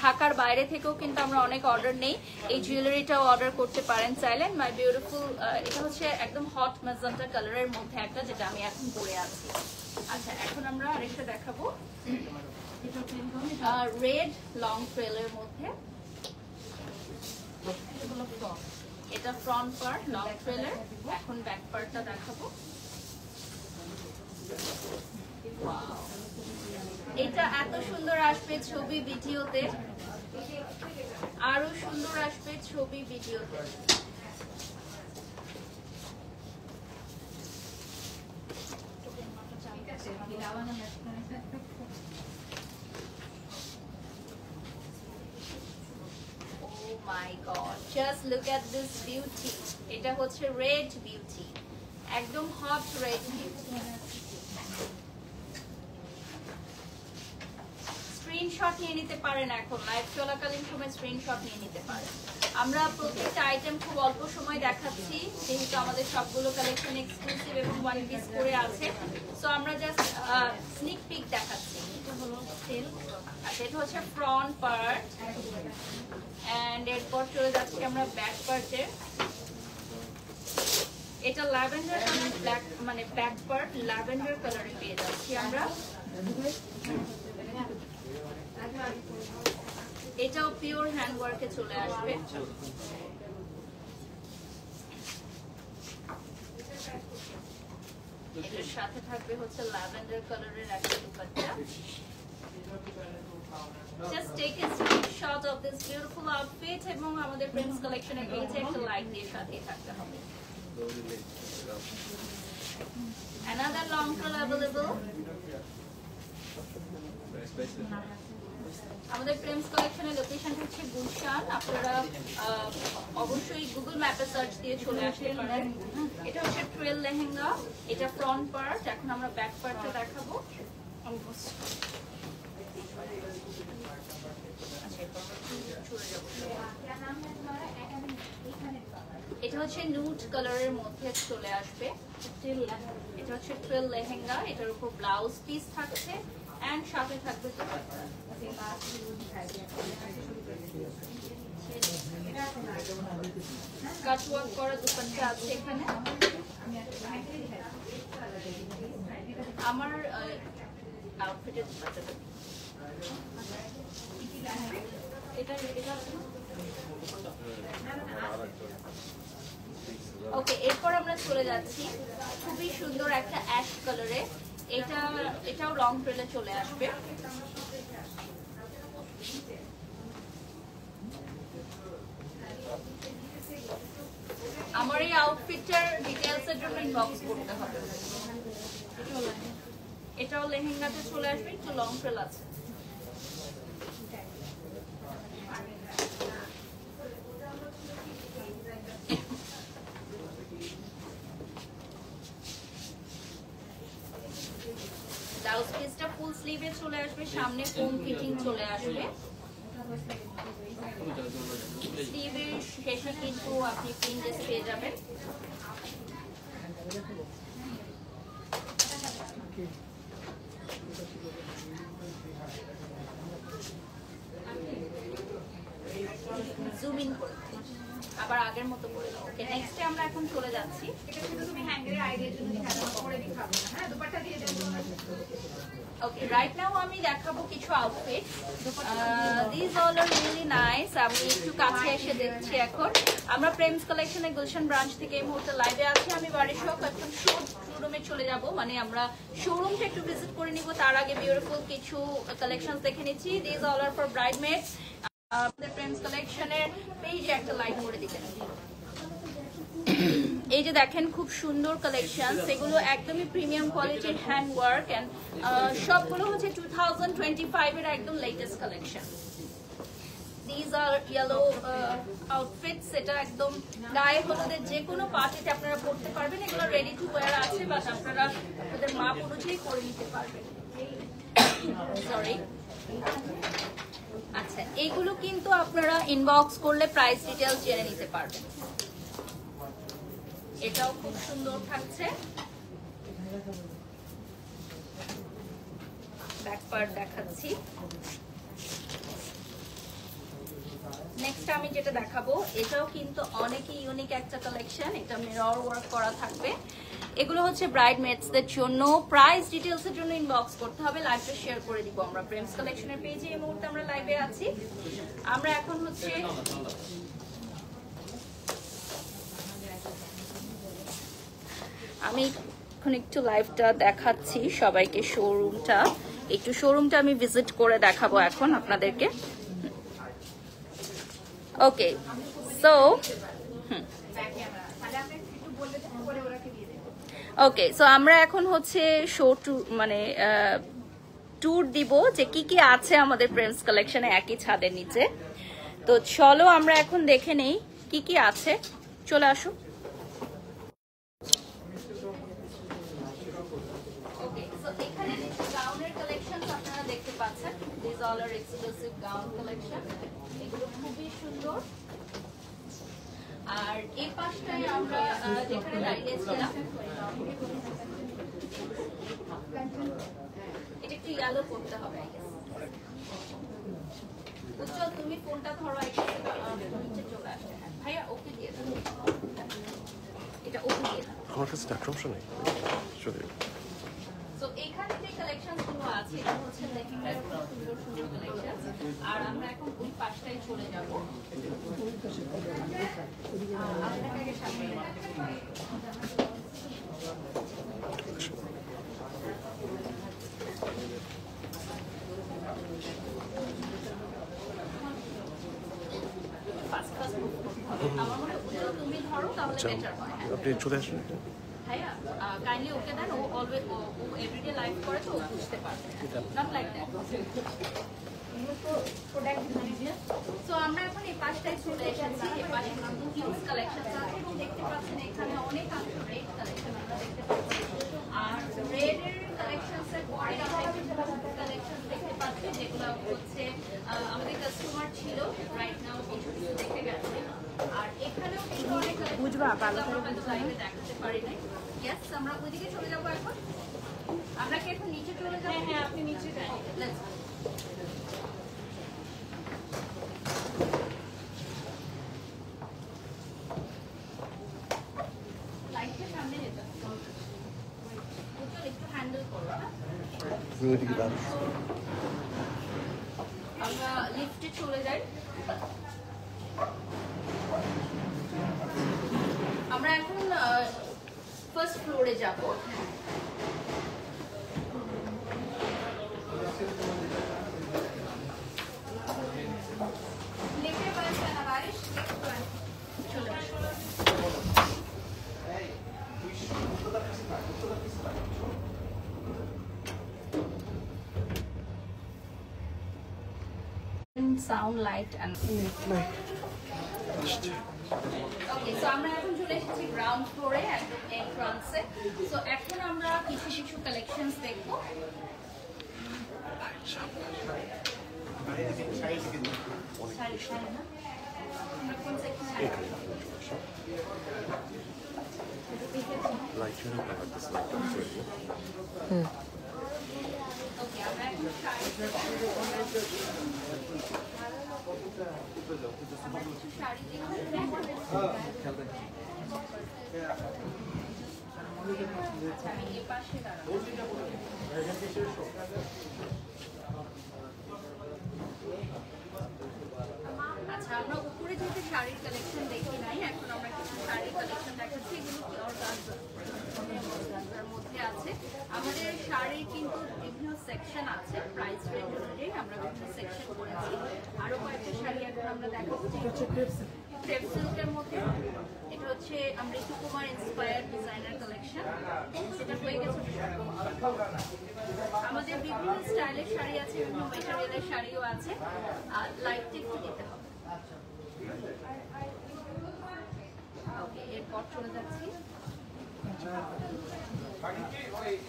ঢাকার বাইরে থেকেও কিন্তু আমরা অনেক অর্ডার নেই। এই জুয়েলারিটাও অর্ডার করতে পারেন চাইলে। মাই বিউটিফুল, এটা হচ্ছে একদম হট ম্যাজেন্টা কালারের মধ্যে একটা, যেটা আমি এখন পরে আছি। আচ্ছা, এখন আমরা আরেকটা দেখাবো, রেড লং ট্রেলের মধ্যে। এটা ফ্রন্ট পার্ট লং ট্রেলের। এখন ব্যাক পার্টটা দেখাবো। এটা এত সুন্দর আসবে ছবি ভিডিওতে, আরো সুন্দর আসবে ছবি ভিডিওতে। My God, just look at this beauty. এটা হচ্ছে রেড বিউটি, একদম হট রেড বিউটি। স্ক্রিনশট নিয়ে নিতে পারেন, এখন লাইভ চলাকালীন সময় স্ক্রিনশট নিয়ে নিতে পারেন। আমরা প্রত্যেকটা আইটেম খুব অল্প সময় দেখাচ্ছি, যেহেতু আমাদের সবগুলো কালেকশন এক্সক্লুসিভ এবং ওয়ান পিস করে আছে। সো আমরা জাস্ট স্নিক পিক দেখাচ্ছি। এটা হলো সেল, আচ্ছা এটা হচ্ছে ফ্রন্ট পার্ট, এন্ড এরপর চলে যাচ্ছি আমরা ব্যাক পার্টে। এটা ল্যাভেন্ডার কালার, ব্ল্যাক মানে ব্যাক পার্ট ল্যাভেন্ডার কালারে পেয়ে যাচ্ছি আমরা। এটাও পিওর হ্যান্ড ওয়ার্কে চলে আসবে। এটার সাথে থাকবে হচ্ছে ল্যাভেন্ডার কালারের একটা dupatta. Just take a screenshot of this beautiful outfit এবং আমাদের প্রিন্স কালেকশনের পেজে একটা লাইক দিয়ে সাথে থাকতে হবে। Another long trail available. আমাদের প্রিন্স কালেকশনের লোকেশন হচ্ছে গুলশান। আপনারা অবশ্যই গুগল ম্যাপে সার্চ দিয়ে চলে আসতে পারেন। এটা হচ্ছে ট্রেল লেহেঙ্গা, এটা ফ্রন্ট পার্ট। এখন আমরা ব্যাক পার্টটা দেখাবো। এটা হচ্ছে নুড কালারের মধ্যে চলে আসবে। এটা হচ্ছে ট্রেল লেহেঙ্গা, এটার উপর ব্লাউজ পিস থাকছে এন্ড সাথে থাকবে দুপাট্টা। কাট ওয়ার্ক করা দুপাট্টা আছে এখানে। আমার আউটফিটের দুপাট্টাটা ওকে, এরপর আমরা চলে যাচ্ছি খুবই সুন্দর একটা অ্যাশ কালারে। এটাও লং ট্রেলে চলে আসবে। আমার এই আউটফিটটার ডিটেইলস এর জন্য ইনবক্স করতে হবে। এটাও লেহেঙ্গাতে চলে আসবে, একটু লং ট্রেল আছে। ব্লাউজ পিসটা ফুল স্লিভে চলে আসবে, সামনে ফোম ফিটিং চলে আসবে। স্লিভের শেষে কিন্তু আপনি প্রিন্টেস পেয়ে যাবেন। জুম ইন করে আবার আগের মতো করে দাও। ওকে, নেক্সটে আমরা এখন চলে যাচ্ছি। এটা শুধু তুমি হ্যাঙ্গারের আইডিয়ার জন্য দেখাবো, পরে দেখাবো না। হ্যাঁ, দুপাট্টা দিয়ে দেবো। ওকে, রাইট নাও আমি দেখাবো কিছু outfit. This all are really nice. আমি একটু কাছে এসে দেখছি। এখন আমরা প্রেমস কালেকশনের গুলশান ব্রাঞ্চ থেকে এই মুহূর্তে লাইভে আছি। আমি বাড়ির সব এখন শোরুমে চলে যাব, মানে আমরা শোরুমটা একটু ভিজিট করে নিব। তার আগে বিউটিফুল কিছু কালেকশন দেখে নিচ্ছি। This all are for bridesmaids. আমাদের প্রেমস কালেকশনের পেজে একটা লাইক করে দিবেন। এই যে দেখেন খুব সুন্দর কালেকশন, সেগুলো একদমই প্রিমিয়াম কোয়ালিটির হ্যান্ড ওয়ার্ক এন্ড সবগুলো হচ্ছে 2025 এর একদম latest collection. This are yellow outfits. এটা একদম গায়ে হলুদের যে কোনো পার্টিতে আপনারা পরতে পারবেন। এগুলো রেডি টু ওয়্যার আছে, বাট আপনারা আপনাদের মাপ অনুযায়ী করে নিতে পারবেন। সরি। আচ্ছা, এগুলো কিন্তু আপনারা ইনবক্স করলে প্রাইস ডিটেইলস জেনে নিতে পারবেন। এটাও খুব সুন্দর থাকছে। ব্যাক পার্ট দেখাচ্ছি। নেক্সট আমি যেটা দেখাবো এটাও কিন্তু অনেকই ইউনিক একটা কালেকশন। এটা মিরর ওয়ার্ক করা থাকবে। এগুলো হচ্ছে ব্রাইডমেডসদের জন্য। প্রাইস ডিটেইলস এর জন্য ইনবক্স করতে হবে। লাইভটা শেয়ার করে দিব আমরা প্রেমস কালেকশনের পেজে। এই মুহূর্তে আমরা লাইভে আছি। আমরা এখন হচ্ছে আমি এখন একটু লাইভটা দেখাচ্ছি সবাইকে। শোরুমটা আমি ভিজিট করে দেখাবো এখন আপনাদেরকে। ওকে, সো ওকে, সো আমরা এখন হচ্ছে ট্যুর দিব যে কি কি আছে আমাদের প্রেমস কালেকশনে একই ছাদের নিচে। তো চলো আমরা এখন দেখে নেই কি কি আছে। চলে আসো। These all are exclusive gown collection. এগুলো খুবই সুন্দর। আর এই পাশটায় আমরা যেখানে দাঁড়িয়েছিলাম এটা একটু ইয়েলো করতে হবে। উজ্জ্বল, তুমি ফোনটা ধরো, নিচে চলে আসবে। ভাইয়া ওকে দিয়ে দাও, এটা ওকে দিয়ে দাও। আমার কাছে টাকা সমস্যা নেই। তো এখানে কালেকশন গুলো আছে এটা হচ্ছে লেহেঙ্গার সুন্দর সুন্দর কালেকশন। আর আমরা এখন ওই পাশটায় চলে যাব। আপনাকে সামনে আমার মনে হয় তুমি ধরো তাহলে বেটার হয়। আপনি চলে আসুন। ভাইয়া কাইন্ডলি ওকে দেন, ও অলওয়েজ ও এভরিডে লাইভ করে তো ও বুঝতে পারবে, নট লাইক দ্যাট। সো আমরা এখন এই পাশটায় চলে এসেছি। এই পাশে কিন্তু হিউজ কালেকশন আছে এবং দেখতে পাচ্ছেন এখানে অনেক রেড কালেকশন আমরা দেখতে পাচ্ছি। আর রেড এর কালেকশনস এর পরে আমরা একটু কালেকশন দেখতে পাচ্ছি যেগুলো হচ্ছে আমাদের কাস্টমার ছিল, রাইট নাও কিছু কিছু দেখে গেছে। আর এখানেও কিন্তু অনেক বুঝবা ভালো করে লাইভে দেখাতে পারি নাই। ইয়েস, আমরা ওইদিকে চলে যাবো এখন। আমরা কি এখন নিচে চলে যাবো? হ্যাঁ আপনি নিচে যান। লেটস লাইটটা সামনে যেতে একটু হ্যান্ডেল করো। আমরা লিফটে চলে যাই। আমরা এখন ফার্স্ট ফ্লোরে যাব। লিখে বলছেন আবারিশ চলে আসো। Sound, light and okay, so আমরা এখন চলে এসেছি গ্রাউন্ড ফ্লোরে একদম এন্ট্রান্সে। সো এখন আমরা কিছু কিছু কালেকশনস দেখবো। শাড়ি শাড়ি না, আমরা কোন সেকশনে ওকে, আমরা এখন শাড়ি আচ্ছা, আমরা উপরে যেহেতু শাড়ির কালেকশন দেখি নাই, এখন আমরা কিছু শাড়ির কালেকশন দেখাচ্ছি। এগুলো পিওর গাঞ্জার মধ্যে আছে। আমাদের শাড়ির কিন্তু বিভিন্ন সেকশন আছে, প্রাইস রেঞ্জ অনুযায়ী আমরা বিভিন্ন সেকশন করেছি। আরো কয়েকটা শাড়ি এখন আমরা দেখাবো। ক্রেপ সিল্কের মধ্যে এটা হচ্ছে আমরা সুকুমার ইন্সপায়ার্ড ডিজাইনার কালেকশন, সেটা হয়ে গেছে। আমাদের বিভিন্ন স্টাইলের শাড়ি আছে, বিভিন্ন মেটেরিয়ালের শাড়িও আছে। আর লাইটটা একটু দিতে হবে। ওকে, এরপর চলে যাচ্ছি।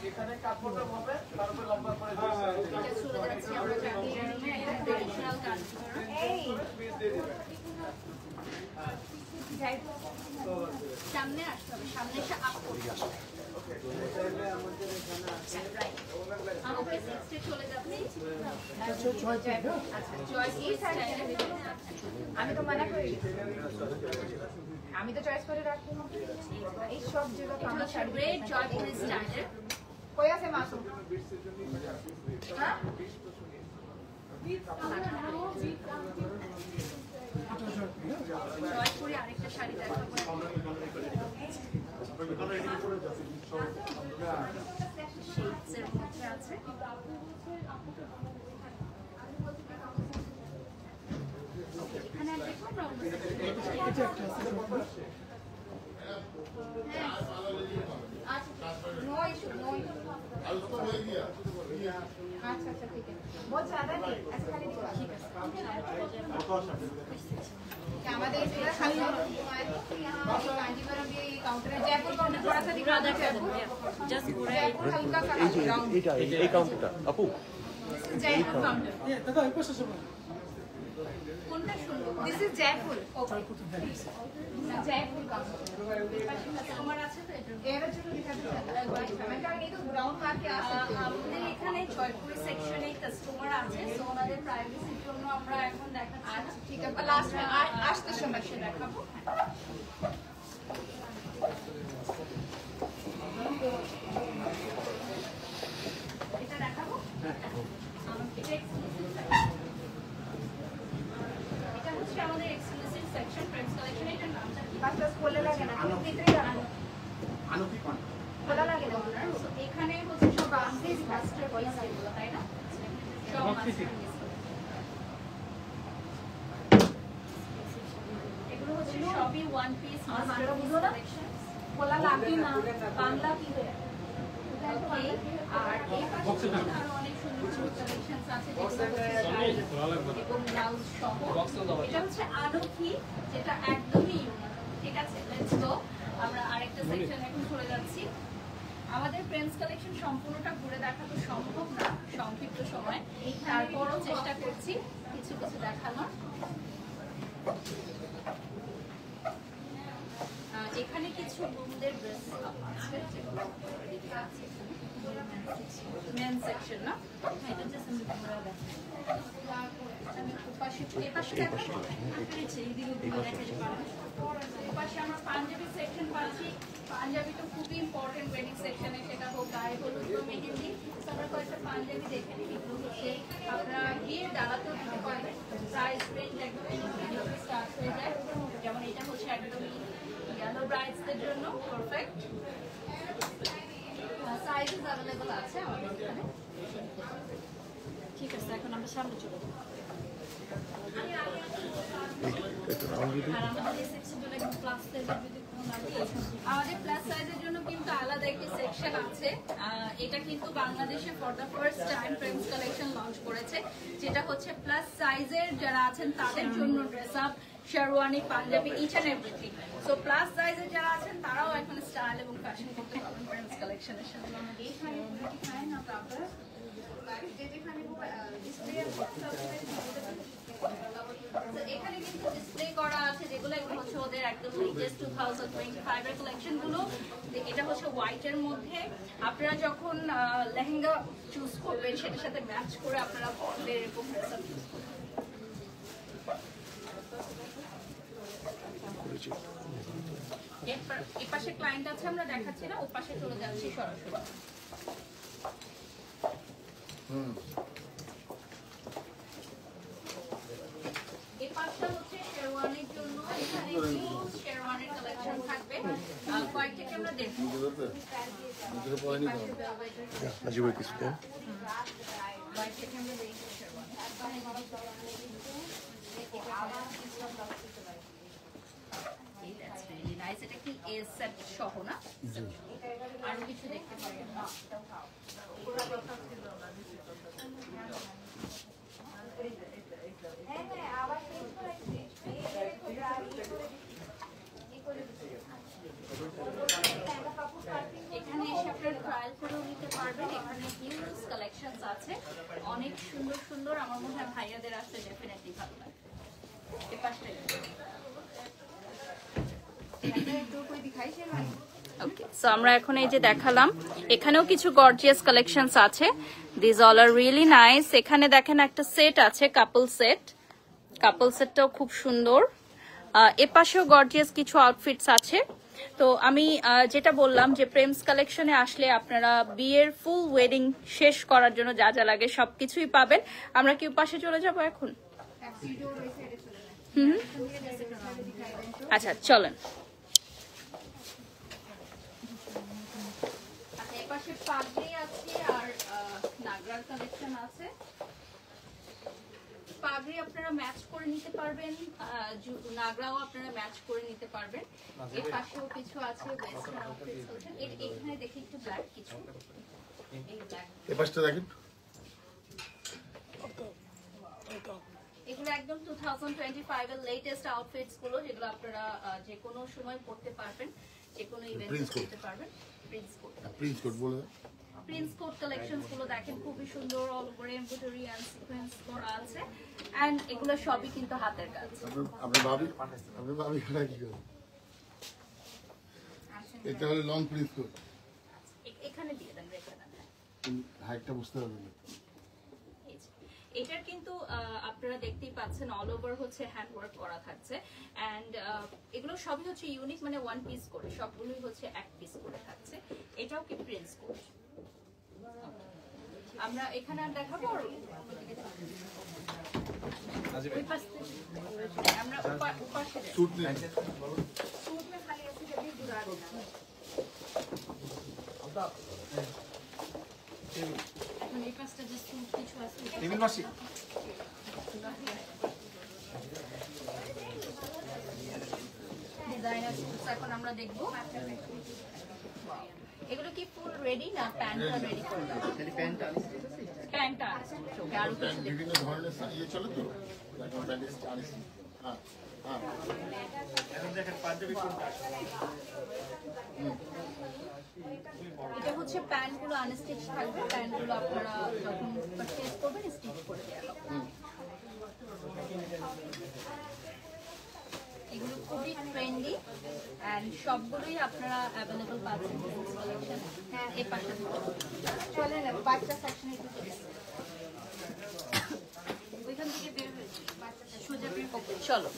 এখানে কাপড়টা হবে তারপর লম্বা করে এটা চলে যাচ্ছি আমরা ট্রেডিশনাল কাঞ্জিভরম। সামনে আসতে হবে, সামনে এসে আপ করতে হবে। ওকে, নেক্সটে চলে যাচ্ছি। আচ্ছা, চয়েস আমি তো মানা করি, আমি তো চয়েস করে রাখি। এই সব যেগুলো আমার শাড়ি রেড জয়পুরি স্টাইলের কই আছে মাসুম? হ্যাঁ জয়পুরি আরেকটা শাড়ি দেখাবো। শেডসের মধ্যে আছে। এখানে দেখো नो इशू नो इशू। अच्छा अच्छा ठीक है, बहुत ज्यादा नहीं, ऐसे खाली दिखा। ठीक है, আমাদের इसमें खाली यहाँ कांजीवरम के काउंटर है, जयपुर काउंटर थोड़ा सा दिखा दो। जस्ट जयपुर हल्का सा ग्राउंड, এই কাউন্টারটা আপু जयपुर काउंटर। দাদা এই পাশে যাবেন। কোনটা শুনবো? This is Jaipur. Jaipur counter তোমার আছে তো এটা? এর জন্য দিখা দিচ্ছি। मैं कहा नहीं तो ग्राउंड मार के आ सकते हो। আমাদের এখানে জয়পুরি সেকশনে কাস্টমার আছে, সো ওনাদের প্রাইভেসির জন্য আমরা এখন দেখাচ্ছি। আচ্ছা ঠিক আছে, লাস্ট में আসতে সময় সে দেখাবো। এটা এগুলো হচ্ছে সবই ওয়ান পিস কালেকশন। বলা লাগবে না বাংলা কি হয়ে Okay, আর এই পাশে আরো অনেক সুন্দর সুন্দর কালেকশনস আছে যেগুলো হচ্ছে এবং ব্লাউজ সহ। এটা হচ্ছে আনকি, যেটা একদমই ইউনিক। ঠিক আছে, লেটস গো। আমরা আরেকটা সেকশন এখন চলে যাচ্ছি। আমাদের প্রিন্স কালেকশন সম্পূর্ণটা ঘুরে দেখা তো সম্ভব না সংক্ষিপ্ত সময়, তারপরও চেষ্টা করছি কিছু কিছু দেখানোর। এখানে কিছু বোনদের ড্রেস আছে যেগুলো আছে মেন সেকশন না, এটা জাস্ট আমি ঘুরে দেখাই। আমি পাশে এই পাশে দেখাবো, এইদিকে ঘুরে দেখাতে পারবো। এই পাশে আমরা পাঞ্জাবি সেকশন পাচ্ছি। পাঞ্জাবি তো খুবই ইম্পর্টেন্ট ওয়েডিং সেকশনে, সেটা হোক গায়ে হলুদ বা মেহেন্দি। আমরা কয়েকটা পাঞ্জাবি দেখে নিই। এগুলো হচ্ছে আপনারা গিয়ে ডালাতেও দিতে পারবেন। প্রাইস রেঞ্জ একদম স্টার্ট হয়ে যায়। যেমন এটা হচ্ছে একদমই ইয়ালো ব্রাইডসদের জন্য পারফেক্ট। সাইজেস অ্যাভেলেবল আছে আমাদের এখানে। ঠিক আছে, এখন আমরা সামনে চলে যাবো। আমাদের প্লাস সাইজের জন্য কিন্তু আলাদা একটি সেকশন আছে। এটা কিন্তু বাংলাদেশে for the first time Prince collection launch করেছে, যেটা হচ্ছে প্লাস সাইজের যারা আছেন তাদের জন্য dress up, sherwani, panjabi, each and everything. So plus সাইজের যারা আছেন তারাও এখন স্টাইল এবং ফ্যাশন করতে পারবেন প্রিন্স কালেকশনের সাথে। এখানে কিন্তু ডিসপ্লে করা আছে যেগুলো, এগুলো হচ্ছে ওদের একদম লেটেস্ট 2025 এর কালেকশন গুলো। এটা হচ্ছে হোয়াইট এর মধ্যে। আপনারা যখন লেহেঙ্গা চুজ করবেন সেটার সাথে ম্যাচ করে আপনারা পরলে এরকম ড্রেস আপ চুজ করবেন। এই পাশে ক্লায়েন্ট আছে, আমরা দেখাচ্ছি না, ও পাশে চলে যাচ্ছি সরাসরি। এই পাশটা হচ্ছে শেরওয়ানির জন্য। এখানে হিউজ শেরওয়ানির কালেকশন থাকবে। কয়েকটা আমরা দেখব। Ajibur কিছু দেন। এটা কি এ সেট সহ না? আরো কিছু দেখতে পারি আমরা। এখানে এসে আপনারা ট্রায়াল করেও নিতে পারবেন। এখানে হিউজ কালেকশনস আছে, অনেক সুন্দর সুন্দর। আমার মনে হয় ভাইয়াদের আসলে ডেফিনেটলি ভালো লাগবে। এই পাশটা ওকে, সো আমরা এখন এই যে দেখালাম, এখানেও কিছু গর্জিয়াস কালেকশনস আছে। This all are really nice. এখানে দেখেন একটা সেট আছে, কাপল সেট। কাপল সেটটাও খুব সুন্দর। এ পাশেও গর্জিয়াস কিছু আউটফিটস আছে। তো আমি যেটা বললাম যে প্রেমস কালেকশনে আসলে আপনারা বিয়ের ফুল ওয়েডিং শেষ করার জন্য যা যা লাগে সবকিছুই পাবেন। আমরা কি পাশে চলে যাব এখন? আচ্ছা চলেন। এপাশে পাগড়ি আছে আর নাগরার কালেকশন আছে। পাগড়ি আপনারা ম্যাচ করে নিতে পারবেন, নাগরাও আপনারা ম্যাচ করে নিতে পারবেন। এর পাশেও কিছু আছে ওয়েস্টার্ন আউটফিটস হচ্ছে। এখানে দেখি একটু ব্ল্যাক কিছু, এই ব্ল্যাক এই পাশটা দেখেন। এগুলো একদম 2025 এর লেটেস্ট আউটফিটস গুলো, যেগুলো আপনারা যে কোনো সময় পড়তে পারবেন, যে কোনো ইভেন্টে পড়তে পারবেন। প্রিন্স কোট বলে প্রিন্স কোট কালেকশনস গুলো দেখেন, খুবই সুন্দর, all over embroidery and sequence করা আছে। এন্ড এগুলো সবই কিন্তু হাতের কাজ। আপনি ভাবি কি করে? এটা হলো লং প্রিন্স কোট। এখানে দিয়ে দেন, রেখে দেন। হাইটটা বুঝতে পারবেন না। এটার কিন্তু আপনারা দেখতেই পাচ্ছেন অল ওভার হচ্ছে হ্যান্ড ওয়ার্ক করা থাকছে। এন্ড এগুলো সবই হচ্ছে ইউনিক, মানে ওয়ান পিস করে, সবগুলোই হচ্ছে এক পিস করে থাকছে। এটাও কি প্রিন্স কোট। আমরা এখানে আর দেখাবো, আমরা স্যুট নেই। এখন এই পাশটা যে স্যুট কিছু টেবিল মাসি ডিজাইনার এখন আমরা দেখবো এগুলো কি ফুল রেডি না প্যান্টটা রেডি করবে প্যান্টটা আরো কিছু দেখবো বিভিন্ন ধরনের ইয়ে চলে তো হ্যাঁ হ্যাঁ এখন দেখেন পাঞ্জাবি কোনটা এটা হচ্ছে প্যান্টগুলো আনস্টিচ থাকবে প্যান্টগুলো আপনারা যখন পারচেজ করবেন স্টিচ করে দেওয়া হবে এগুলো খুবই ট্রেন্ডি এন্ড সবগুলোই আপনারা অ্যাভেলেবল পাচ্ছেন কালেকশন এই পাশে চলে না বাচ্চা সেকশনে একটু ওইখান থেকে বের হয়েছে সোজা বের করতে চলো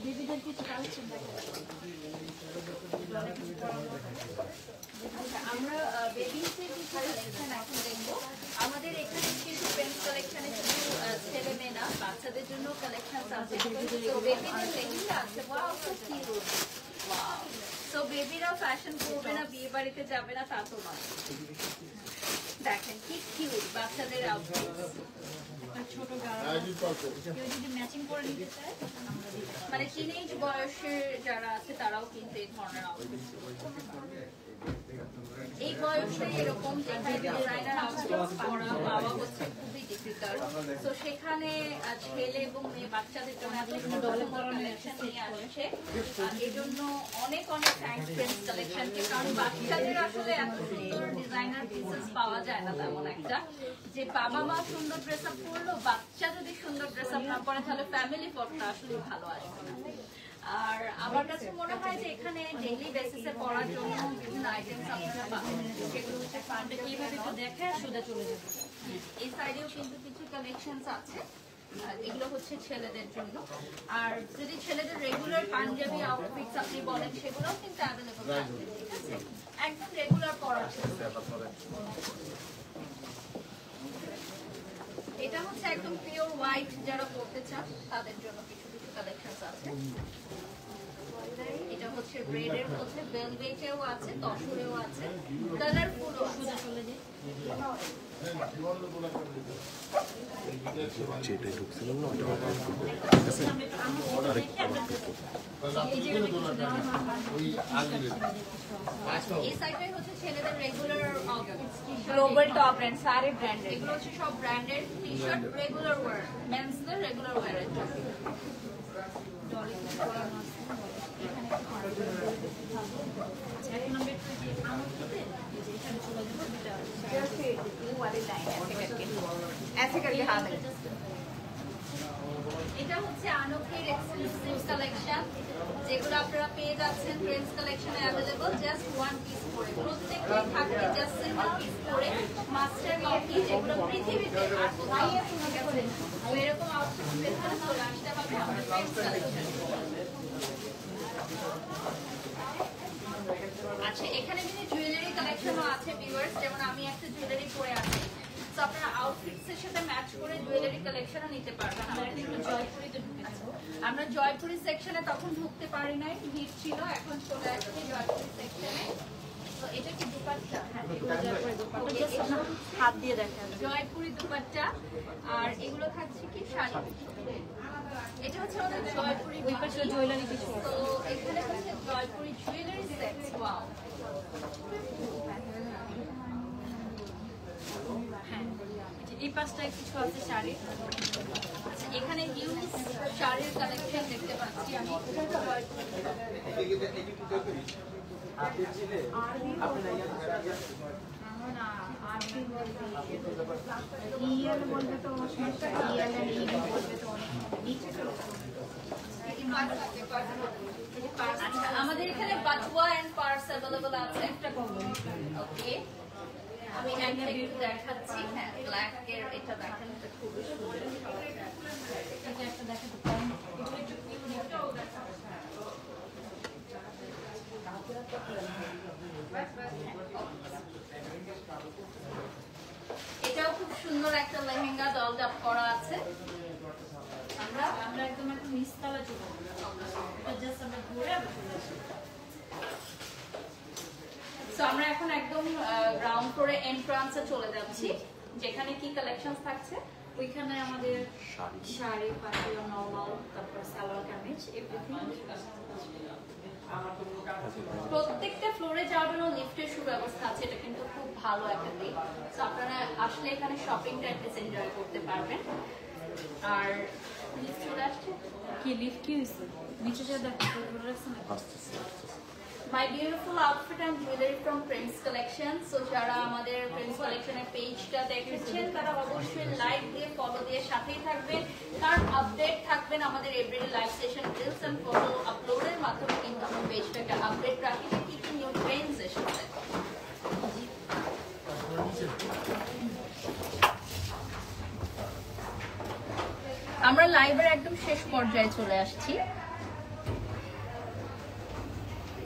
বেবিদের কিছু কালেকশন আমরা বেবিদের কিছু কালেকশন এখন দেখবো আমাদের এখানে কিছু প্রিন্ট কালেকশনে শুধু ছেলে মেয়ে না বাচ্চাদের জন্য কালেকশন আছে তো বেবিদের লেগিংস আছে wow so cute wow so বেবিরা ফ্যাশন করবে না বিয়ে বাড়িতে যাবে না তা তো নয় দেখেন কি কিউট বাচ্চাদের আউটফিট ছোট কেউ যদি ম্যাচিং করে নিতে চায় মানে টিনেজ বয়সের যারা আছে তারাও কিন্তু এই ধরনের আউটফিট এই বয়সে এরকম ডিজাইনার আউটফিট পরা পাওয়া হচ্ছে খুবই ডিফিকাল্ট তো সেখানে ছেলে এবং মেয়ে বাচ্চাদের জন্য কালেকশন নিয়ে আসছে এই জন্য অনেক অনেক থ্যাঙ্কস ফ্রেন্ডস কালেকশনকে কারণ বাচ্চাদের আসলে এত সুন্দর ডিজাইনার পিসেস পাওয়া যায় না তেমন একটা যে বাবা মা সুন্দর ড্রেস আপ করলো বাচ্চা যদি সুন্দর ড্রেস আপ না করে তাহলে ফ্যামিলি ফটোটা আসলে ভালো আসবে না আর আমার কাছে মনে হয় যে এখানে ডেইলি বেসিসে পড়ার জন্য বিভিন্ন আইটেমস আপনারা পাবেন সেগুলো হচ্ছে ফান্ডে কিভাবে একটু দেখে সোজা চলে যাবে এই সাইডেও কিন্তু কিছু কালেকশনস আছে এগুলো হচ্ছে ছেলেদের জন্য আর যদি ছেলেদের রেগুলার পাঞ্জাবি আউটফিটস আপনি বলেন সেগুলোও কিন্তু অ্যাভেলেবল আছে ঠিক আছে একদম রেগুলার পরার এটা হচ্ছে একদম পিওর হোয়াইট যারা পড়তে চান তাদের জন্য কিছু কিছু কালেকশনস আছে এটা হচ্ছে রেড এর মধ্যে ভেলভেটেও আছে তসরেও আছে কালারফুলও আছে চলে যায় যেটাই ঢুকছিলাম না এই সাইডটাই হচ্ছে ছেলেদের regular outfits global top brand सारे ब्रांडेड এগুলো হচ্ছে সব branded T shirt regular wear মেন্সদের রেগুলার ওয়্যারের জন্য ऐसे करके हाँ এটা হচ্ছে আনকের এক্সক্লুসিভ কালেকশন যেগুলো আপনারা পেয়ে যাচ্ছেন ফ্রেন্ডস কালেকশনে अवेलेबल জাস্ট ওয়ান পিস করে প্রত্যেকটা থাকবে জাস্ট সিঙ্গেল পিস করে মাস্টার কপি যেগুলো পৃথিবীতে আর কোথাও নেই তো এরকম আউটফিট পেতে চলে আসতে হবে আমাদের ফ্রেন্ডস কালেকশন আচ্ছা এখানে কিন্তু জুয়েলারি কালেকশনও আছে ভিউয়ার্স যেমন আমি একটা জুয়েলারি পরে আছি তো আপনারা আউটফিটসের সাথে ম্যাচ করে জুয়েলারি কালেকশনও নিতে পারবেন আমরা কিন্তু জয়পুরিতে ঢুকেছি আমরা জয়পুরি সেকশনে তখন ঢুকতে পারি নাই ভিড় ছিল এখন চলে আসছি জয়পুরি সেকশনে তো এটা কি দুপাট্টা হ্যাঁ জয়পুরি দুপাট্টা হাত দিয়ে দেখা জয়পুরি দুপাট্টা আর এগুলো থাকছে কি শাড়ি এটা হচ্ছে আমাদের জয়পুরি ওই পাশে জুয়েলারি কিছু তো এখানে হচ্ছে জয়পুরি জুয়েলারি সেট ওয়াও এই পাশটায় কিছু আছে শাড়ি আচ্ছা এখানে হিউজ শাড়ির কালেকশন দেখতে পাচ্ছি আমি আচ্ছা আমাদের এখানে বাটওয়া এন্ড পার্স अवेलेबल আছে একটা কম্বো ওকে আমি একটা একটু দেখাচ্ছি হ্যাঁ ব্ল্যাক এর এটা দেখেন এটা খুব সুন্দর এটা একটা দেখাতে পারেন এটা একটু এটাও খুব সুন্দর একটা লেহেঙ্গা দলড আপ করা আছে আমরা একদম একটা নিচতলা চলে এটা জাস্ট আমরা ঘুরে সো আমরা এখন একদম গ্রাউন্ড ফ্লোরে এন্ট্রান্সে চলে যাচ্ছি, যেখানে কি কালেকশনস থাকছে। ওইখানে আমাদের শাড়ি পাটিয়া নরমাল, তারপর সালোয়ার কামিজ, এভরিথিং। প্রত্যেকটা ফ্লোরে যাওয়ার জন্য লিফটের সুব্যবস্থা আছে, এটা কিন্তু খুব ভালো একটা দিক। তো আপনারা আসলে এখানে শপিংটা একটু এনজয় করতে পারবেন। আর লিফট চলে আসছে, কি লিফট কি হয়েছে? নিচে যা দেখো রাখছে না। My beautiful outfit and jewelry from Prince Collection. So যারা আমাদের Prince Collection এর পেজটা দেখেছেন তারা অবশ্যই লাইক দিয়ে ফলো দিয়ে সাথেই থাকবেন, কারণ আপডেট থাকবেন আমাদের everyday live session reels and photo আপলোডের মাধ্যমে কিন্তু আমরা পেজটাকে আপডেট রাখি যে কি কি নিউ ট্রেন্ডস এসেছে। আমরা লাইভের একদম শেষ পর্যায়ে চলে আসছি।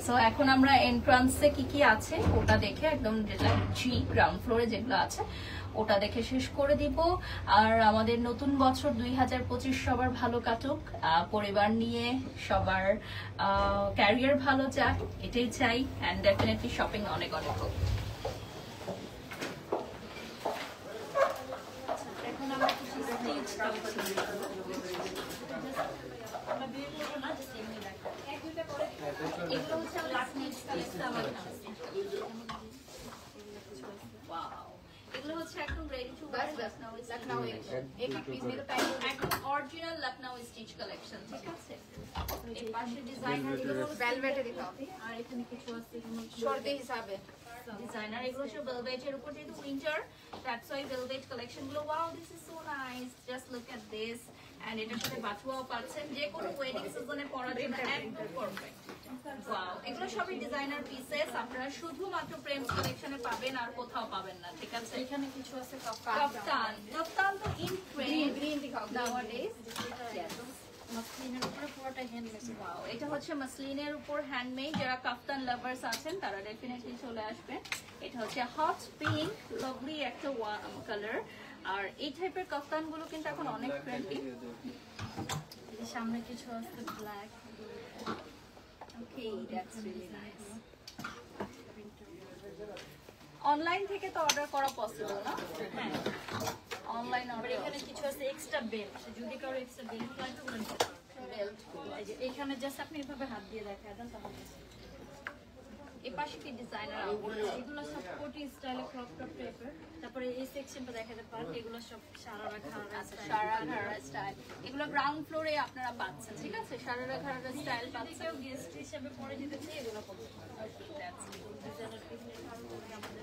সো এখন আমরা এন্ট্রান্সে কি কি আছে ওটা দেখে একদম যেটা জি গ্রাউন্ড ফ্লোরে যেগুলো আছে ওটা দেখে শেষ করে দিব। আর আমাদের নতুন বছর 2025 সবার ভালো কাটুক, পরিবার নিয়ে সবার ক্যারিয়ার ভালো যাক, এটাই চাই। অ্যান্ড ডেফিনেটলি শপিং অনেক অনেক হোক। এখন আমরা কিছু স্টিচ আমরা বিয়ে করবো না, জাস্ট এমনি রাখবো। এগুলো হচ্ছে লাকমিজ কালেকশন। ওয়াও, এগুলো হচ্ছে একদম রেডি টু ওয়্যার लखनऊ एक एक पीस में तो टाइम একদম অরিজিনাল লখনউ স্টিচ কালেকশন, ঠিক আছে। এই পাশে ডিজাইনার এগুলো वेलवेट दिखाओ আর এখানে কিছু আছে যেমন शोल्डर हिसाब है ডিজাইনার এগুলো সব ভেলভেটের উপর, যেহেতু winter that's why velvet collection গুলো। Wow, this is so nice, just look at this. And এটার সাথে বাটুয়াও পাচ্ছেন, যে কোনো ওয়েডিং সিজনে পরার জন্য একদম পারফেক্ট। ওয়াও, এগুলো সবই ডিজাইনার পিসেস, আপনারা শুধুমাত্র প্রেমস কালেকশনে পাবেন আর কোথাও পাবেন না, ঠিক আছে। এখানে কিছু আছে কাফতান, কাফতান তো ইন ট্রেন্ড ग्रीन दिखाओ nowadays। মাসলিনের উপরে পুরোটা হ্যান্ডমেড। ওয়াও, এটা হচ্ছে মাসলিনের উপর হ্যান্ডমেড। যারা কাফতান লাভার্স আছেন তারা ডেফিনেটলি চলে আসবেন। এটা হচ্ছে হট পিঙ্ক, লাভলি একটা কালার। আর এই টাইপের কাফতান গুলো কিন্তু এখন অনেক ট্রেন্ডি। সামনে কিছু আছে black. Okay, that's really nice. Online থেকে তো অর্ডার করা পসিবল না? হ্যাঁ, অনলাইন আর অর্ডার এখানে কিছু আছে এক্সট্রা বেল্ট, যদি কারো এক্সট্রা বেল্ট লাগে ওগুলো নিতে পারবেন। বেল্ট। এই যে এখানে জাস্ট আপনি এভাবে হাত দিয়ে দেখায় দেন তাহলে। এই পাশে কি ডিজাইনার এগুলো সব কোটি স্টাইলে ক্রপ টপ টাইপের। তারপরে এই সেকশনটা দেখাতে পারেন, এগুলো সব সারারা ঘাড়া স্টাইল। সারা ঘাড়া স্টাইল, এগুলো গ্রাউন্ড ফ্লোরে আপনারা পাচ্ছেন, ঠিক আছে। সারা ঘাড়া স্টাইল যদি পাচ্ছেন। কেউ গেস্ট হিসেবে পরে যেতে চাই এগুলো পাবেন। ডিজাইনার পিস আমাদের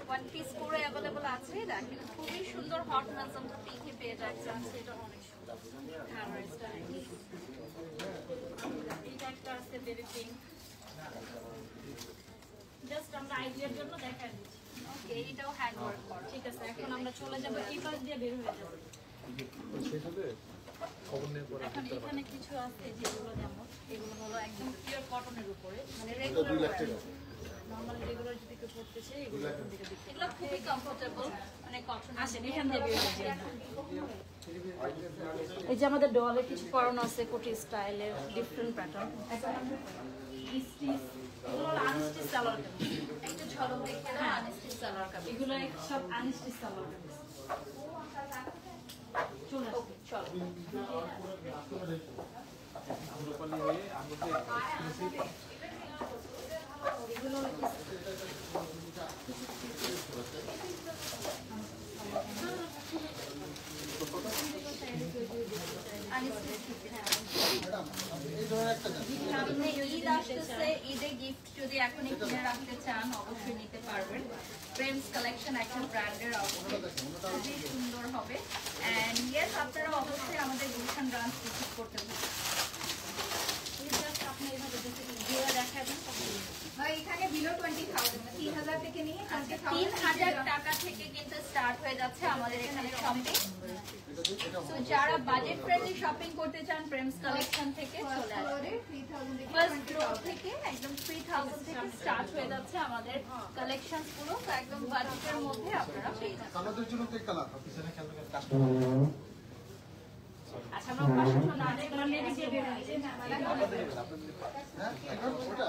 ওয়ান পিস করে অ্যাভেলেবল আছে, দেখেন খুবই সুন্দর হট ম্যাজম পিঙ্কে পেয়ে যাচ্ছেন। এটা অনেক সুন্দর ঘাড়া স্টাইল। এটা একটা আছে বেবি পিঙ্ক, জাস্ট আমরা আইডিয়ার জন্য দেখাই দিচ্ছি। ওকে, এটাও হ্যান্ড ওয়ার্ক করা। ঠিক আছে, এখন আমরা চলে যাবো এই পাশ দিয়ে বের হয়ে যাবো। এখন এখানে কিছু আছে যেগুলো যেমন এগুলো হলো একদম পিওর কটনের উপরে, মানে এটা 2 লাখ টাকা নর্মালি যেগুলো যদি কেউ পড়তে চাই এগুলো এখান থেকে দেখতে এগুলো খুবই কমফোর্টেবল, মানে কটন। আসেন এখান থেকে বের হয়ে যান। এই যে আমাদের ডলে কিছু পরানো আছে কোটি স্টাইলের ডিফারেন্ট প্যাটার্ন। স্টিচ এগুলো হলো আনস্টিচ সালোয়ার কামিজ। একটু ঝলক দেখতে দাও, আনস্টিচ সালোয়ার কামিজ। এগুলো সব আনস্টিচ সালোয়ার কামিজ। চলে আসবে। ওকে, চলো। এগুলো হলো কি সামনে ঈদ আসতেছে, ঈদে গিফট যদি এখনই কিনে রাখতে চান অবশ্যই নিতে পারবেন। প্রেমস কালেকশন একটা ব্র্যান্ডের আউটফিট, খুবই সুন্দর হবে। এন্ড ইয়েস, আপনারা অবশ্যই আমাদের গুলশান ব্রাঞ্চ ভিজিট করতে পারেন। জাস্ট আপনি এইভাবে দেখে দিয়ে দেখা দেন ভাই এখানে বিলো 20000 3000 থেকে নিয়ে 20000 3000 টাকা থেকে কিন্তু স্টার্ট হয়ে যাচ্ছে আমাদের এখানে শপিং। তো যারা বাজেট ফ্রেন্ডলি শপিং করতে চান প্রেমস কালেকশন থেকে চলে আসুন। 3000 থেকে ফার্স্ট ফ্লোর থেকে একদম 3000 থেকে স্টার্ট হয়ে যাচ্ছে আমাদের কালেকশন গুলো। তো একদম বাজেটের মধ্যে আপনারা পেয়ে যাবেন। আমাদের জন্য তো কালার পিছনে খেলতে আচ্ছা, আমরা পাশে তো না দেখলাম নেভি দিয়ে বের হয়ে যায়। হ্যাঁ এখন ওটা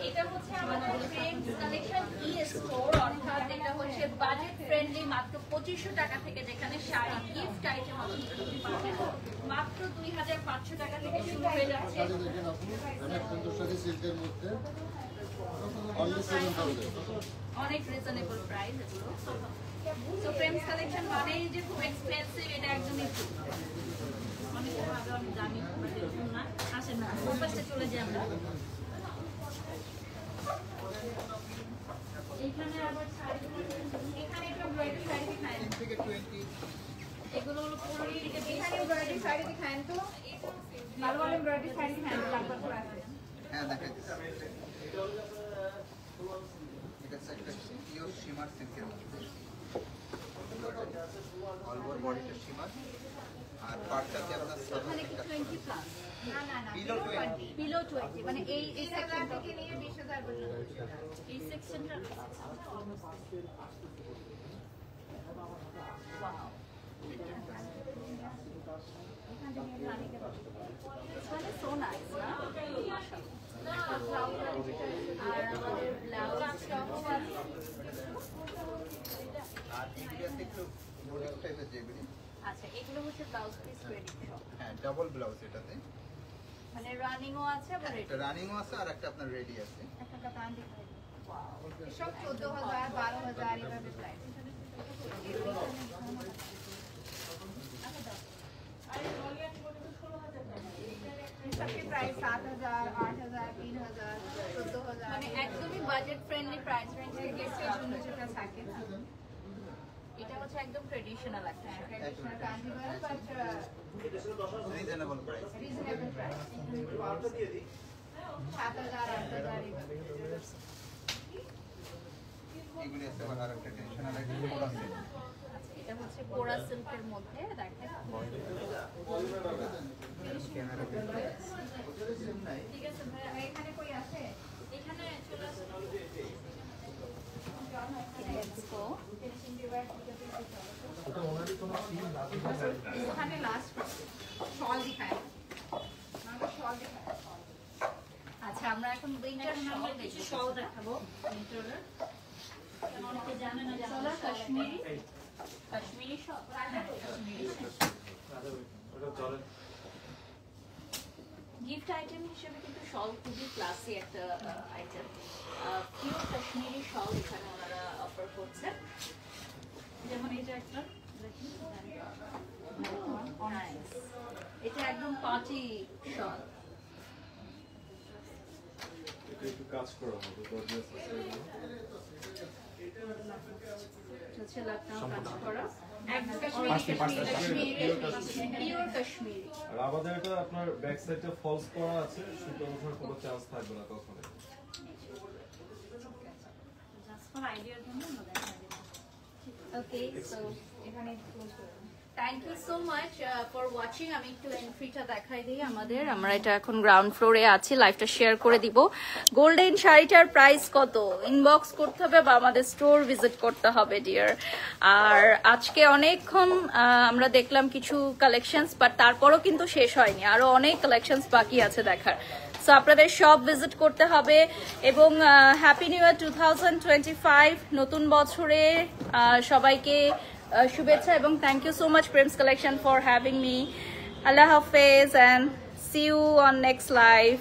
এটা হচ্ছে আমাদের ফ্রেন্ডস কালেকশন স্টোর, অর্থাৎ এটা হচ্ছে বাজেট ফ্রেন্ডলি, মাত্র 2500 টাকা থেকে, যেখানে শাড়ি গিফট আইটেম পাবেন মাত্র 2500 টাকা থেকে শুরু হয়ে যাচ্ছে। দেখেন আপনি শাড়ি সিল্কের মধ্যে অনলি 7000 অনেক রিজনেবল প্রাইস এগুলো। সো ফ্রেন্ডস কালেকশন মানেই যে খুব এক্সপেন্সিভ, এটা একদমই ঠিক। অনেকে ভাবে অনেক দামি, বাট এরকম না। আসেন না, ফোকাসে চলে যাই আমরা। এখানে আবার শাড়ি, এখানে একটু ব্রাইডাল শাড়ি দিখায়েন, থেকে 20 এগুলো হলো পুরোই এটা এখানে ব্রাইডাল শাড়ি দিখায়েন তো, ভালো ভালো ব্রাইডাল শাড়ি দিখায়েন, তারপর তো আছে। হ্যাঁ দেখাইতেছি। এটা হচ্ছে একটা পিওর শিমার সিল্কের মধ্যে, অল ওভার বডিটা শিমার, আর পার্টটাতে আপনার এখানে কি 20 প্লাস, না না না, Below 20 বিলো 20, মানে এই 30,000 থেকে নিয়ে 20,000 পর্যন্ত। এই সেকশনটা ওয়াও, মানে সো নাইস না? আর আমাদের ব্লাউজ সহ আছে। আর এগুলোতে একটু বোরিক টাইপের যেগুলি, আচ্ছা, এগুলো হচ্ছে ব্লাউজ পিস রেডি সব, হ্যাঁ ডাবল ব্লাউজ এটাতে, মানে রানিংও আছে আবার একটা রানিংও আছে আর একটা আপনার রেডি আছে। একটা কাতান দিখাই, সব 14,000 12,000 এভাবে প্রাইস। सबके प्राइस 7,000 8,000 3,000 14,000 মানে একদমই বাজেট ফ্রেন্ডলি প্রাইস রেঞ্জ থেকে গেছে জন্য যেটা থাকে না এটা হচ্ছে একদম ট্রেডিশনাল একটা sari. Traditional Kanjeevaram but reasonable price. Reasonable price 7,000 8,000 এগুলি আছে আবার আরেকটা ট্রেডিশনাল একটা কোড আছে। আচ্ছা, এটা হচ্ছে কোরা সিল্কের মধ্যে দেখেন। ক্যামেরা ঠিক আছে ভাইয়া, এখানে কই আছে এখানে চলে আসুন। Let's go. ওখানে লাস্ট শল দিখায় আমরা শল দিখায় আচ্ছা, আমরা এখন উইন্টার শল কিছু শল দেখাবো। উইন্টারের অনেকে জানে না যে আমরা কাশ্মীরি শল, কাশ্মীরি গিফট আইটেম হিসেবে কিন্তু শল খুবই ক্লাসি একটা আইটেম। পিওর কাশ্মীরি শল এখানে ওনারা অফার করছে, যেমন এটা একটা দেখুন, নাইস, এটা একদম পার্টি শল। একটু কাজ করা হবে, গর্জিয়াস আছে এগুলো। হচ্ছে লখনউ কাজ করা, একদম কাশ্মীরি, পিওর কাশ্মীরি। আর আমাদের এটা আপনার ব্যাক সাইডে ফলস করা আছে, সুতো ওঠার কোনো চান্স থাকবে না কখনো। জাস্ট ফর আইডিয়ার জন্য আমরা দেখাই দিলাম। ওকে, সো এখানে ক্লোজ করে thank you so much for watching. আমি একটু এন্ট্রিটা দেখাই দিই আমাদের। আমরা এটা এখন গ্রাউন্ড ফ্লোরে আছি, লাইভটা শেয়ার করে দিব। গোল্ডেন শাড়িটার প্রাইস কত ইনবক্স করতে হবে বা আমাদের স্টোর ভিজিট করতে হবে ডিয়ার। আর আজকে অনেকক্ষণ আমরা দেখলাম কিছু কালেকশনস, বাট তারপরও কিন্তু শেষ হয়নি, আরো অনেক কালেকশনস বাকি আছে দেখার। সো আপনাদের সব ভিজিট করতে হবে। এবং হ্যাপি নিউ ইয়ার 2025, নতুন বছরে সবাইকে শুভেচ্ছা এবং thank you so much Prem's collection for having me. Allah হাফেজ and see you on next live.